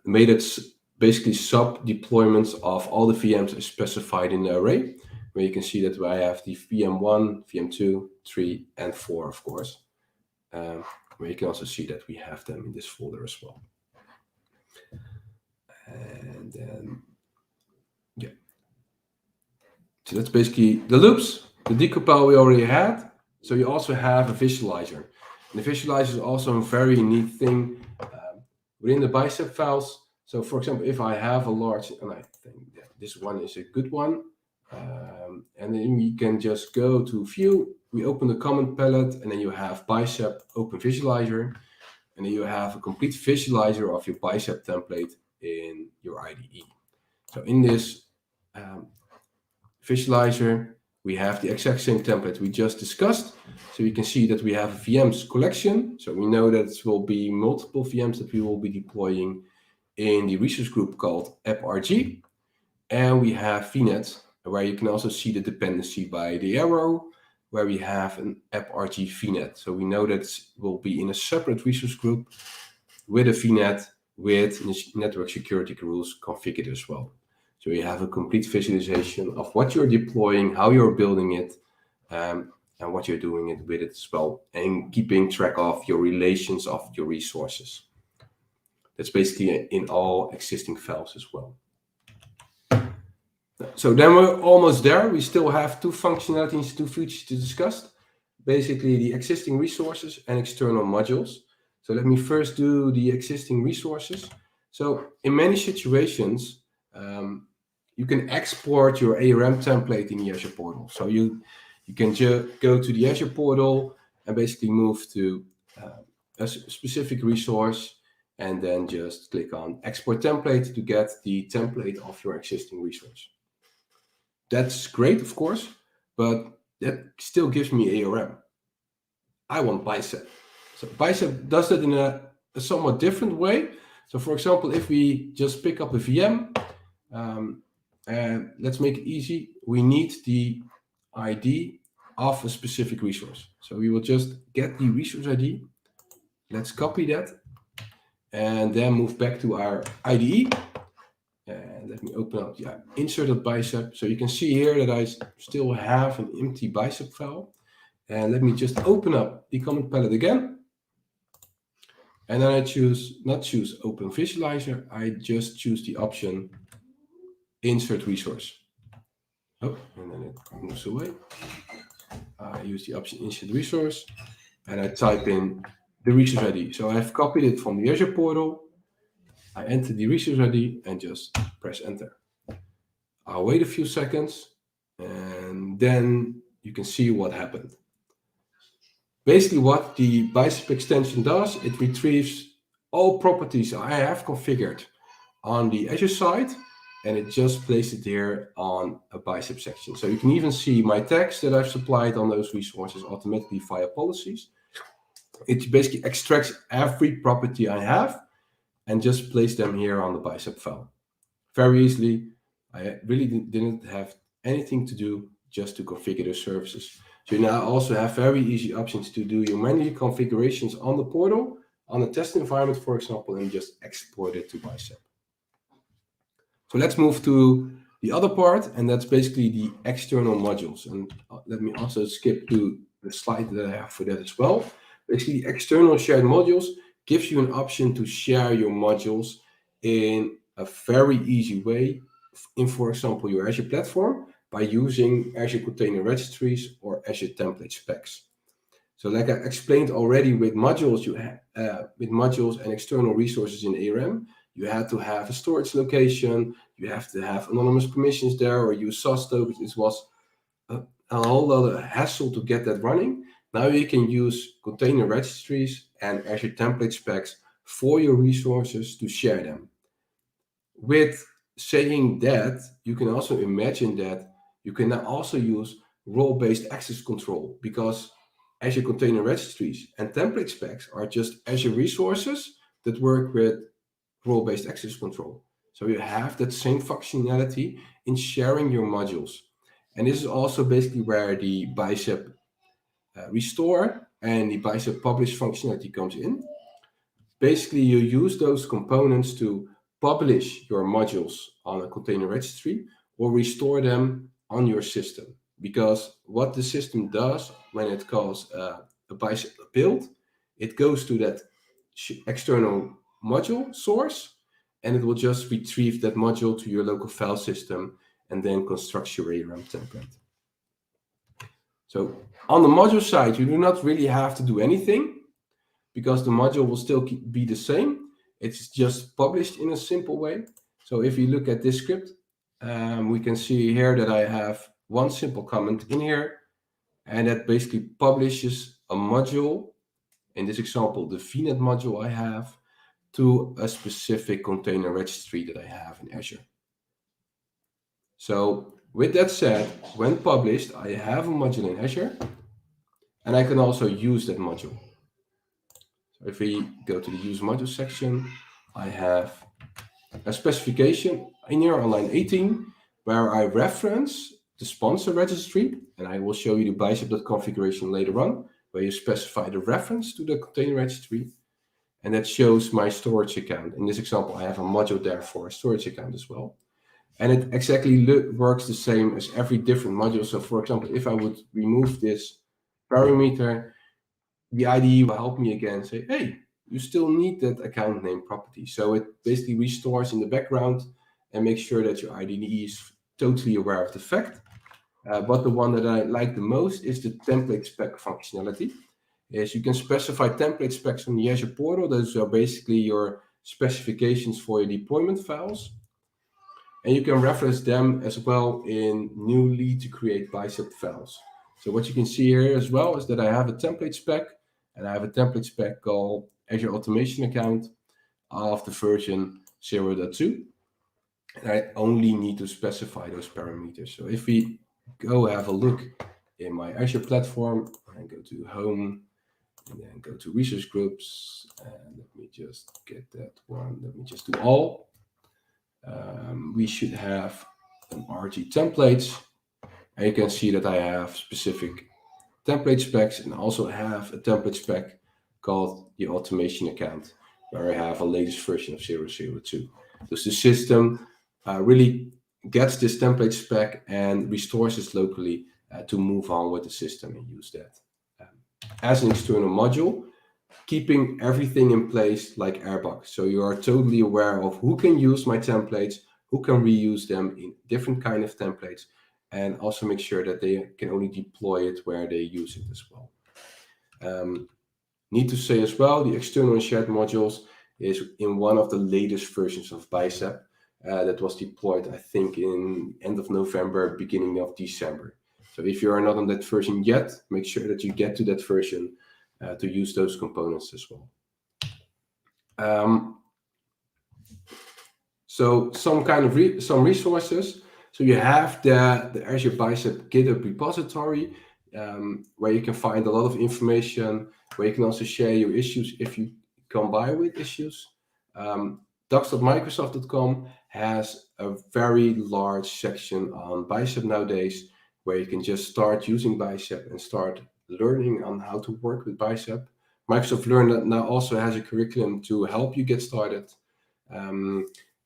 made its basically sub-deployments of all the VMs as specified in the array, where you can see that I have the VM1, VM2, 3, and 4, of course. Where you can also see that we have them in this folder as well. And then, yeah. So that's basically the loops. The decompel we already had. So you also have a visualizer. And the visualizer is also a very neat thing within the Bicep files. So for example, if I have a large, and I think that this one is a good one, and then we can just go to view, we open the comment palette, and then you have Bicep open visualizer, and then you have a complete visualizer of your Bicep template in your IDE. So in this visualizer, we have the exact same template we just discussed. So you can see that we have a VMs collection. So we know that it will be multiple VMs that we will be deploying in the resource group called AppRG. And we have VNet, where you can also see the dependency by the arrow, where we have an AppRG VNet. So we know that it will be in a separate resource group with a VNet with network security rules configured as well. So you have a complete visualization of what you're deploying, how you're building it, and what you're doing it with it as well, and keeping track of your relations of your resources. That's basically in all existing files as well. So then we're almost there. We still have 2 functionalities, 2 features to discuss. Basically the existing resources and external modules. So let me first do the existing resources. So in many situations, you can export your ARM template in the Azure portal. So you can go to the Azure portal, and basically move to a specific resource, and then just click on Export Template to get the template of your existing resource. That's great, of course, but that still gives me ARM. I want Bicep. So Bicep does that in a somewhat different way. So for example, if we just pick up a VM, and let's make it easy, we need the ID of a specific resource. So we will just get the resource ID. Let's copy that and then move back to our IDE. And let me open up the inserted Bicep. So you can see here that I still have an empty Bicep file. And let me just open up the command palette again. And then I not choose Open Visualizer. I just choose the option Insert Resource. Oh, and then it moves away. I use the option Insert Resource. And I type in the resource ID. So I have copied it from the Azure portal. I enter the resource ID and just press enter. I'll wait a few seconds and then you can see what happened. Basically what the Bicep extension does, it retrieves all properties I have configured on the Azure side and it just places it here on a Bicep section. So you can even see my tags that I've supplied on those resources automatically via policies. It basically extracts every property I have and just place them here on the Bicep file. Very easily. I really didn't have anything to do, just to configure the services. So you now also have very easy options to do your manual configurations on the portal, on a test environment, for example, and just export it to Bicep. So let's move to the other part, and that's basically the external modules. And let me also skip to the slide that I have for that as well. Basically, external shared modules gives you an option to share your modules in a very easy way in, for example, your Azure Platform by using Azure Container Registries or Azure Template Specs. So like I explained already, with modules, with modules and external resources in ARM, you have to have a storage location, you have to have anonymous permissions there, or use SOS tokens. It was a whole lot of hassle to get that running. Now you can use container registries and Azure Template Specs for your resources to share them. With saying that, you can also imagine that you can now also use role-based access control, because Azure Container Registries and Template Specs are just Azure resources that work with role-based access control. So you have that same functionality in sharing your modules. And this is also basically where the Bicep Restore and the Bicep Publish functionality comes in. Basically, you use those components to publish your modules on a container registry or restore them on your system. Because what the system does when it calls a Bicep build, it goes to that external module source, and it will just retrieve that module to your local file system and then construct your ARM template. So on the module side, you do not really have to do anything because the module will still be the same. It's just published in a simple way. So if you look at this script, we can see here that I have one simple comment in here, and that basically publishes a module. In this example, the VNet module I have, to a specific container registry that I have in Azure. So with that said, when published, I have a module in Azure, and I can also use that module. So if we go to the use module section, I have a specification in here on line 18, where I reference the sponsor registry, and I will show you the Bicep configuration later on, where you specify the reference to the container registry, and that shows my storage account. In this example, I have a module there for a storage account as well. And it exactly works the same as every different module. So for example, if I would remove this parameter, the IDE will help me again say, hey, you still need that account name property. So it basically restores in the background and makes sure that your IDE is totally aware of the fact. But the one that I like the most is the template spec functionality. Is you can specify template specs on the Azure portal. Those are basically your specifications for your deployment files. And you can reference them as well in newly to create Bicep files. So what you can see here as well is that I have a template spec, and I have a template spec called Azure Automation Account of the version 0.2. And I only need to specify those parameters. So if we go have a look in my Azure platform and go to Home, and then go to Resource Groups, and let me just get that one. Let me just do all. We should have an RG templates, and you can see that I have specific template specs and also have a template spec called the automation account, where I have a latest version of 0.2. So the system really gets this template spec and restores it locally to move on with the system and use that as an external module, keeping everything in place like Airbox. So you are totally aware of who can use my templates, who can reuse them in different kind of templates, and also make sure that they can only deploy it where they use it as well. Need to say as well, the external and shared modules is in one of the latest versions of Bicep that was deployed, I think, in end of November, beginning of December. So if you are not on that version yet, make sure that you get to that version to use those components as well. So some kind of some resources. So you have the Azure Bicep GitHub repository, where you can find a lot of information, where you can also share your issues if you come by with issues. Docs.microsoft.com has a very large section on Bicep nowadays, where you can just start using Bicep and start learning on how to work with Bicep. Microsoft Learn now also has a curriculum to help you get started.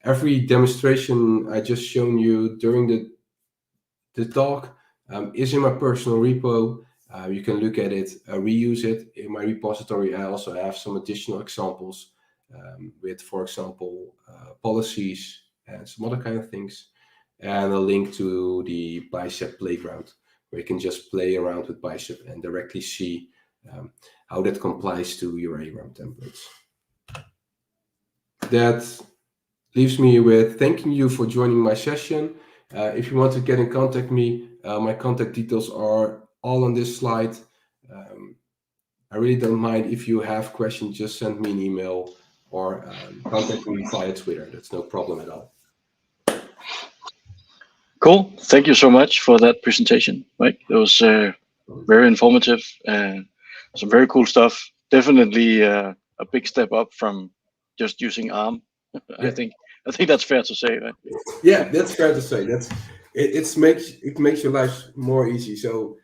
Every demonstration I just shown you during the talk is in my personal repo. You can look at it, reuse it. In my repository, I also have some additional examples with, for example, policies and some other kind of things, and a link to the Bicep Playground, where you can just play around with Bicep and directly see how that complies to your ARM templates. That leaves me with thanking you for joining my session. If you want to get in contact with me, my contact details are all on this slide. I really don't mind if you have questions, just send me an email or contact me via Twitter. That's no problem at all. Cool. Thank you so much for that presentation, Mike. It was very informative and some very cool stuff. Definitely a big step up from just using ARM. Yeah. I think that's fair to say, right? Yeah, that's fair to say. It makes your life more easy. So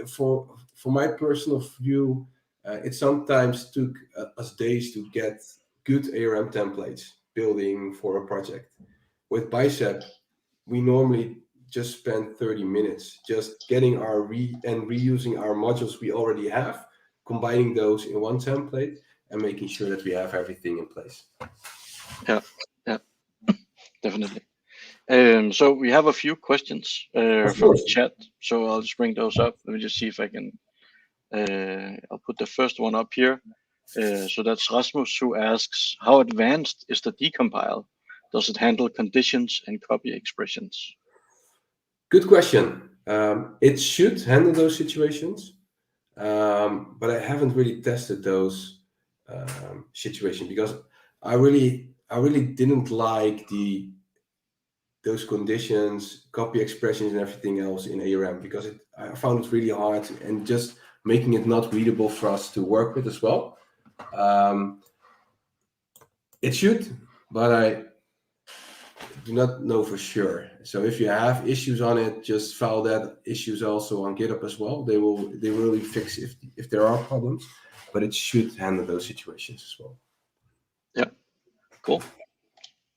for my personal view, it sometimes took us days to get good ARM templates building for a project. With Bicep, we normally just spend 30 minutes just getting our reusing our modules we already have, combining those in one template, and making sure that we have everything in place. Yeah, definitely. So we have a few questions from the chat, so I'll just bring those up. Let me just see if I can. I'll put the first one up here. So that's Rasmus, who asks, how advanced is the decompile? Does it handle conditions and copy expressions? Good question. It should handle those situations, but I haven't really tested those situations because I really didn't like those conditions, copy expressions, and everything else in ARM because I found it really hard and just making it not readable for us to work with as well. It should, but I do not know for sure. So if you have issues on it, just file that issues also on GitHub as well. They will really fix if there are problems, but it should handle those situations as well. Yeah, cool.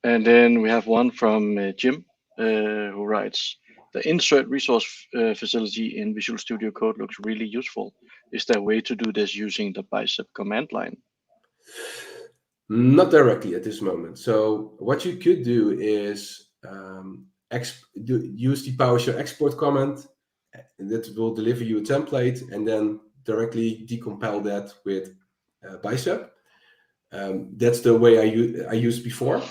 And then we have one from Jim, who writes, the insert resource facility in Visual Studio Code looks really useful. Is there a way to do this using the Bicep command line? Not directly at this moment. So what you could do is use the PowerShell export command that will deliver you a template and then directly decompile that with Bicep. That's the way I used before,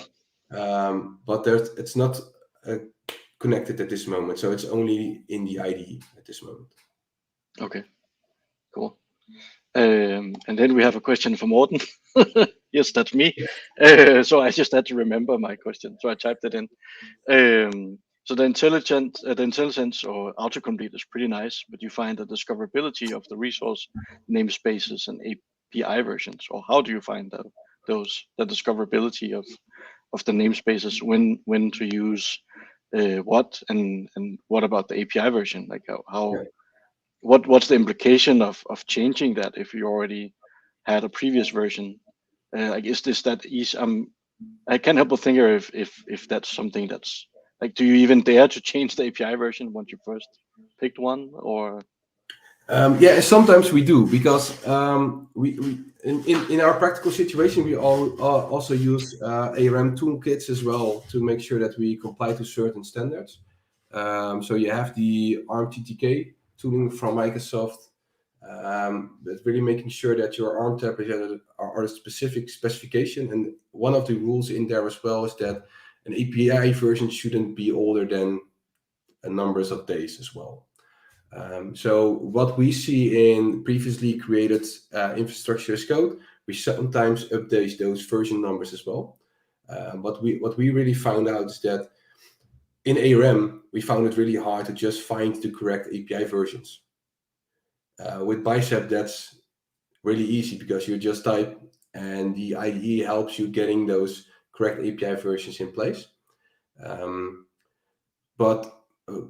but it's not connected at this moment. So it's only in the IDE at this moment. Okay, cool. And then we have a question from Morten. Yes, that's me. So I just had to remember my question, so I typed it in. So the intelligence or autocomplete is pretty nice, but you find the discoverability of the resource namespaces and API versions, or how do you find the discoverability of the namespaces, when to use what, and what about the API version? Like Yeah. what's the implication of changing that if you already had a previous version? Like, is this that easy? I can't help but think if that's something that's like, do you even dare to change the API version once you first picked one, or? Yeah, sometimes we do because we in our practical situation we also use ARM toolkits as well to make sure that we comply to certain standards. So you have the ARM TTK tooling from Microsoft, that's really making sure that your ARM templates are a specific specification. And one of the rules in there as well is that an API version shouldn't be older than a numbers of days as well. So what we see in previously created infrastructure as code, we sometimes update those version numbers as well. What we really found out is that in ARM, we found it really hard to just find the correct API versions. With Bicep, that's really easy because you just type and the IDE helps you getting those correct API versions in place. But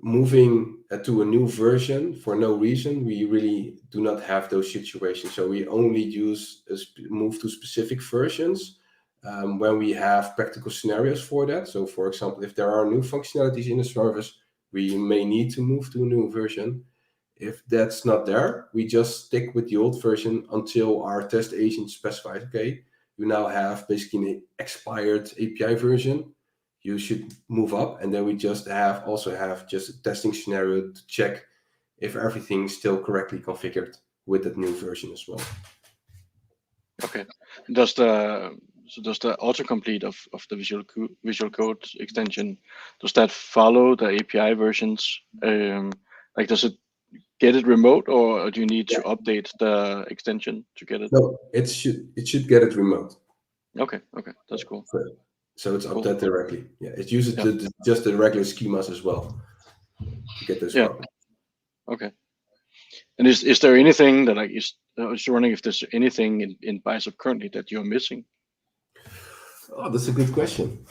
moving to a new version for no reason, we really do not have those situations. So we only move to specific versions when we have practical scenarios for that. So for example, if there are new functionalities in the service, we may need to move to a new version. If that's not there, we just stick with the old version until our test agent specifies, okay, you now have basically an expired API version. You should move up, and then we just have just a testing scenario to check if everything's still correctly configured with that new version as well. Okay. Does the autocomplete of the Visual Code extension, does that follow the API versions? Like, does it get it remote, or do you need to update the extension to get it? No, it should get it remote. Okay, that's cool. So it's Cool. updated directly. Yeah, it uses Yeah. just the regular schemas as well to get those Yeah. problems. Okay. And is there anything that, like, I was wondering if there's anything in Bicep currently that you're missing? Oh, that's a good question.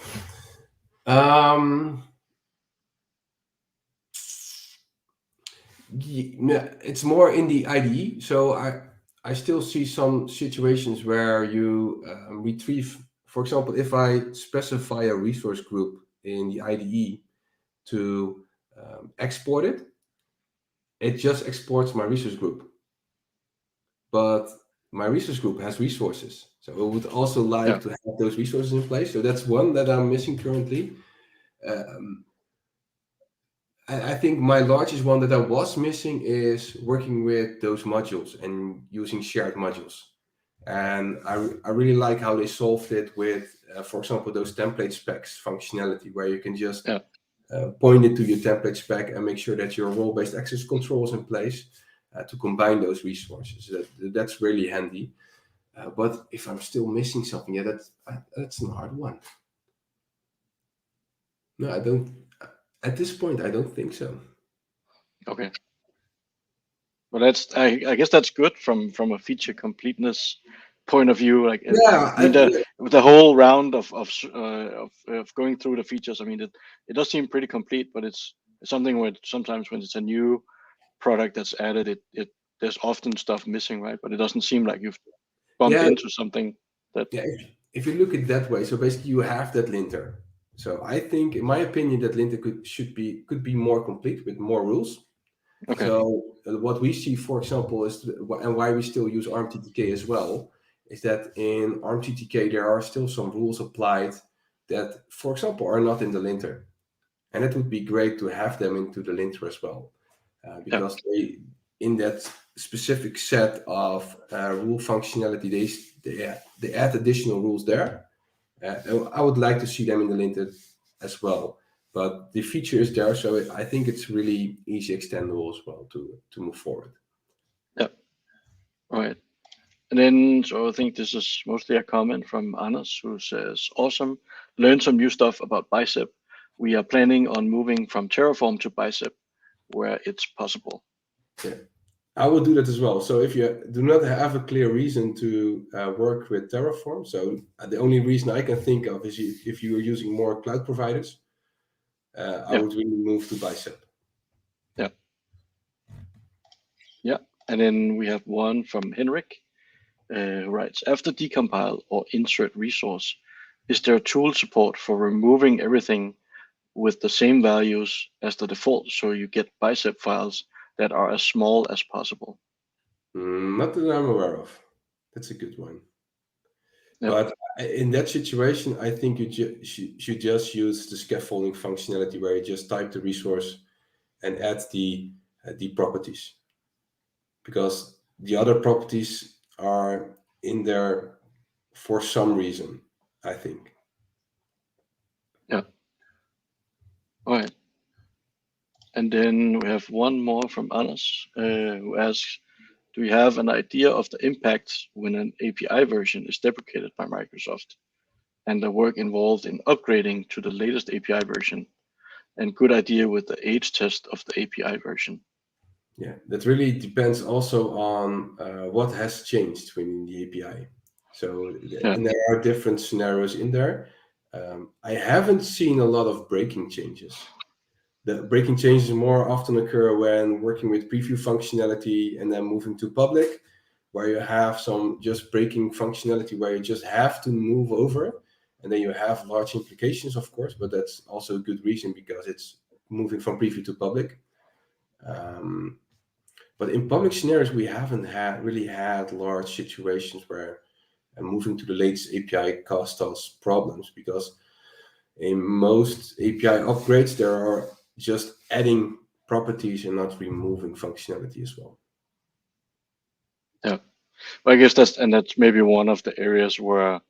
It's more in the IDE. So I still see some situations where you retrieve, for example, if I specify a resource group in the IDE to export it, it just exports my resource group. But my resource group has resources. So I would also like to have those resources in place. So that's one that I'm missing currently. I think my largest one that I was missing is working with those modules and using shared modules. And I really like how they solved it with, for example, those template specs functionality, where you can just point it to your template spec and make sure that your role-based access control is in place to combine those resources. That's really handy. But if I'm still missing something, that's a hard one. No, I don't. At this point, I don't think so. Okay. Well, I guess that's good from a feature completeness point of view. Like, I mean, the whole round of going through the features. I mean, it does seem pretty complete, but it's something where sometimes when it's a new product that's added, there's often stuff missing, right? But it doesn't seem like you've bumped into something that. Yeah, if you look at it that way, so basically you have that linter. So I think, in my opinion, that linter could be more complete with more rules. Okay. So what we see, for example, is and why we still use ARM TTK as well, is that in ARM TTK there are still some rules applied that, for example, are not in the linter, and it would be great to have them into the linter as well, because they, in that specific set of rule functionality, they add additional rules there. I would like to see them in the linter as well. But the feature is there, so I think it's really easy extendable as well to move forward. Yeah. All right. And then, so I think this is mostly a comment from Anas, who says, awesome, learned some new stuff about Bicep. We are planning on moving from Terraform to Bicep where it's possible. Yeah, I will do that as well. So if you do not have a clear reason to work with Terraform, so the only reason I can think of is if you are using more cloud providers, I Yeah. would really move to Bicep. Yeah. Yeah. And then we have one from Henrik, who writes, after decompile or insert resource, is there tool support for removing everything with the same values as the default, so you get Bicep files that are as small as possible? Not that I'm aware of. That's a good one. Yep. But in that situation, I think you should just use the scaffolding functionality where you just type the resource and add the properties, because the other properties are in there for some reason, I think. Yeah. All right. And then we have one more from Anas, who asks, do you have an idea of the impact when an API version is deprecated by Microsoft and the work involved in upgrading to the latest API version, and good idea with the age test of the API version? Yeah, that really depends also on what has changed within the API. So, Yeah. and there are different scenarios in there. I haven't seen a lot of breaking changes. The breaking changes more often occur when working with preview functionality and then moving to public, where you have some just breaking functionality where you just have to move over, and then you have large implications, of course, but that's also a good reason because it's moving from preview to public. But in public scenarios, we haven't really had large situations where moving to the latest API caused us problems, because in most API upgrades, there are just adding properties and not removing functionality as well. Yeah. But I guess that's maybe one of the areas where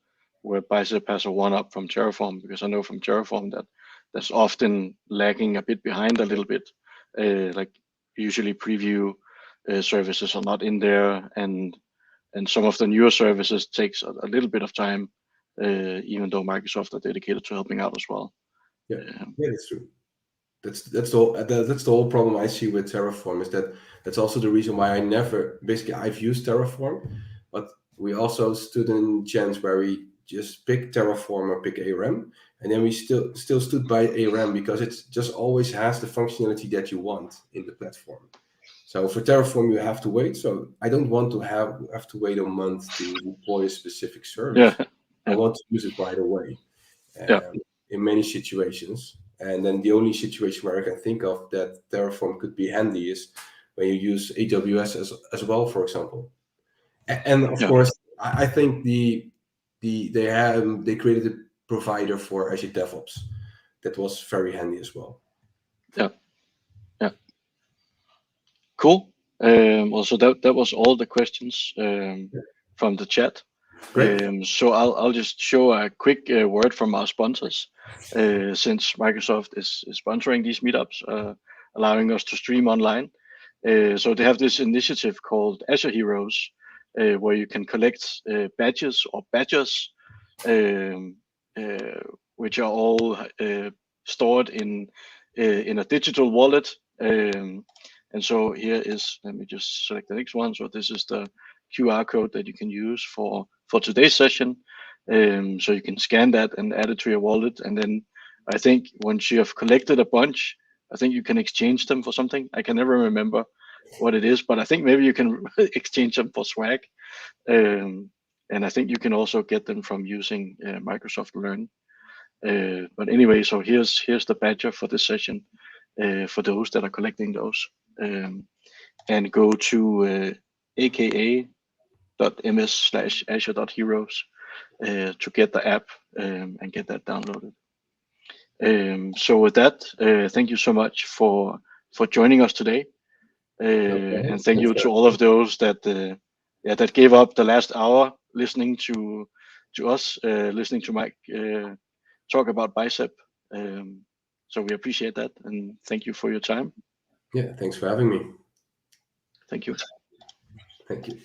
Bicep has a one up from Terraform, because I know from Terraform that that's often lagging a bit behind a little bit. Like usually preview services are not in there, and some of the newer services takes a little bit of time, even though Microsoft are dedicated to helping out as well. Yeah, yeah, that's true. That's the whole problem I see with Terraform, is that's also the reason why I've used Terraform, but we also stood in chance where we just pick Terraform or pick ARM, and then we still stood by ARM because it just always has the functionality that you want in the platform. So for Terraform, you have to wait. So I don't want to have to wait a month to deploy a specific service. Yeah. I Yeah. want to use it right away. Yeah. In many situations. And then the only situation where I can think of that Terraform could be handy is when you use AWS as well, for example. And of Yeah. course, I think they created a provider for Azure DevOps that was very handy as well. Yeah. Yeah. Cool. Well, so that was all the questions from the chat. Great. So I'll just show a quick word from our sponsors, since Microsoft is sponsoring these meetups, allowing us to stream online. So they have this initiative called Azure Heroes, where you can collect badges or badges, um, which are all stored in a digital wallet. And so here is, let me just select the next one. So this is the QR code that you can use for today's session. So you can scan that and add it to your wallet. And then I think once you have collected a bunch, I think you can exchange them for something. I can never remember what it is, but I think maybe you can exchange them for swag. And I think you can also get them from using Microsoft Learn. But anyway, so here's the badger for this session for those that are collecting those. And go to aka.ms/azure.heroes to get the app and get that downloaded. So with that, thank you so much for joining us today, and thank you to all of those that that gave up the last hour listening to us, listening to Mike talk about Bicep. So we appreciate that, and thank you for your time. Yeah, thanks for having me. Thank you. Thank you.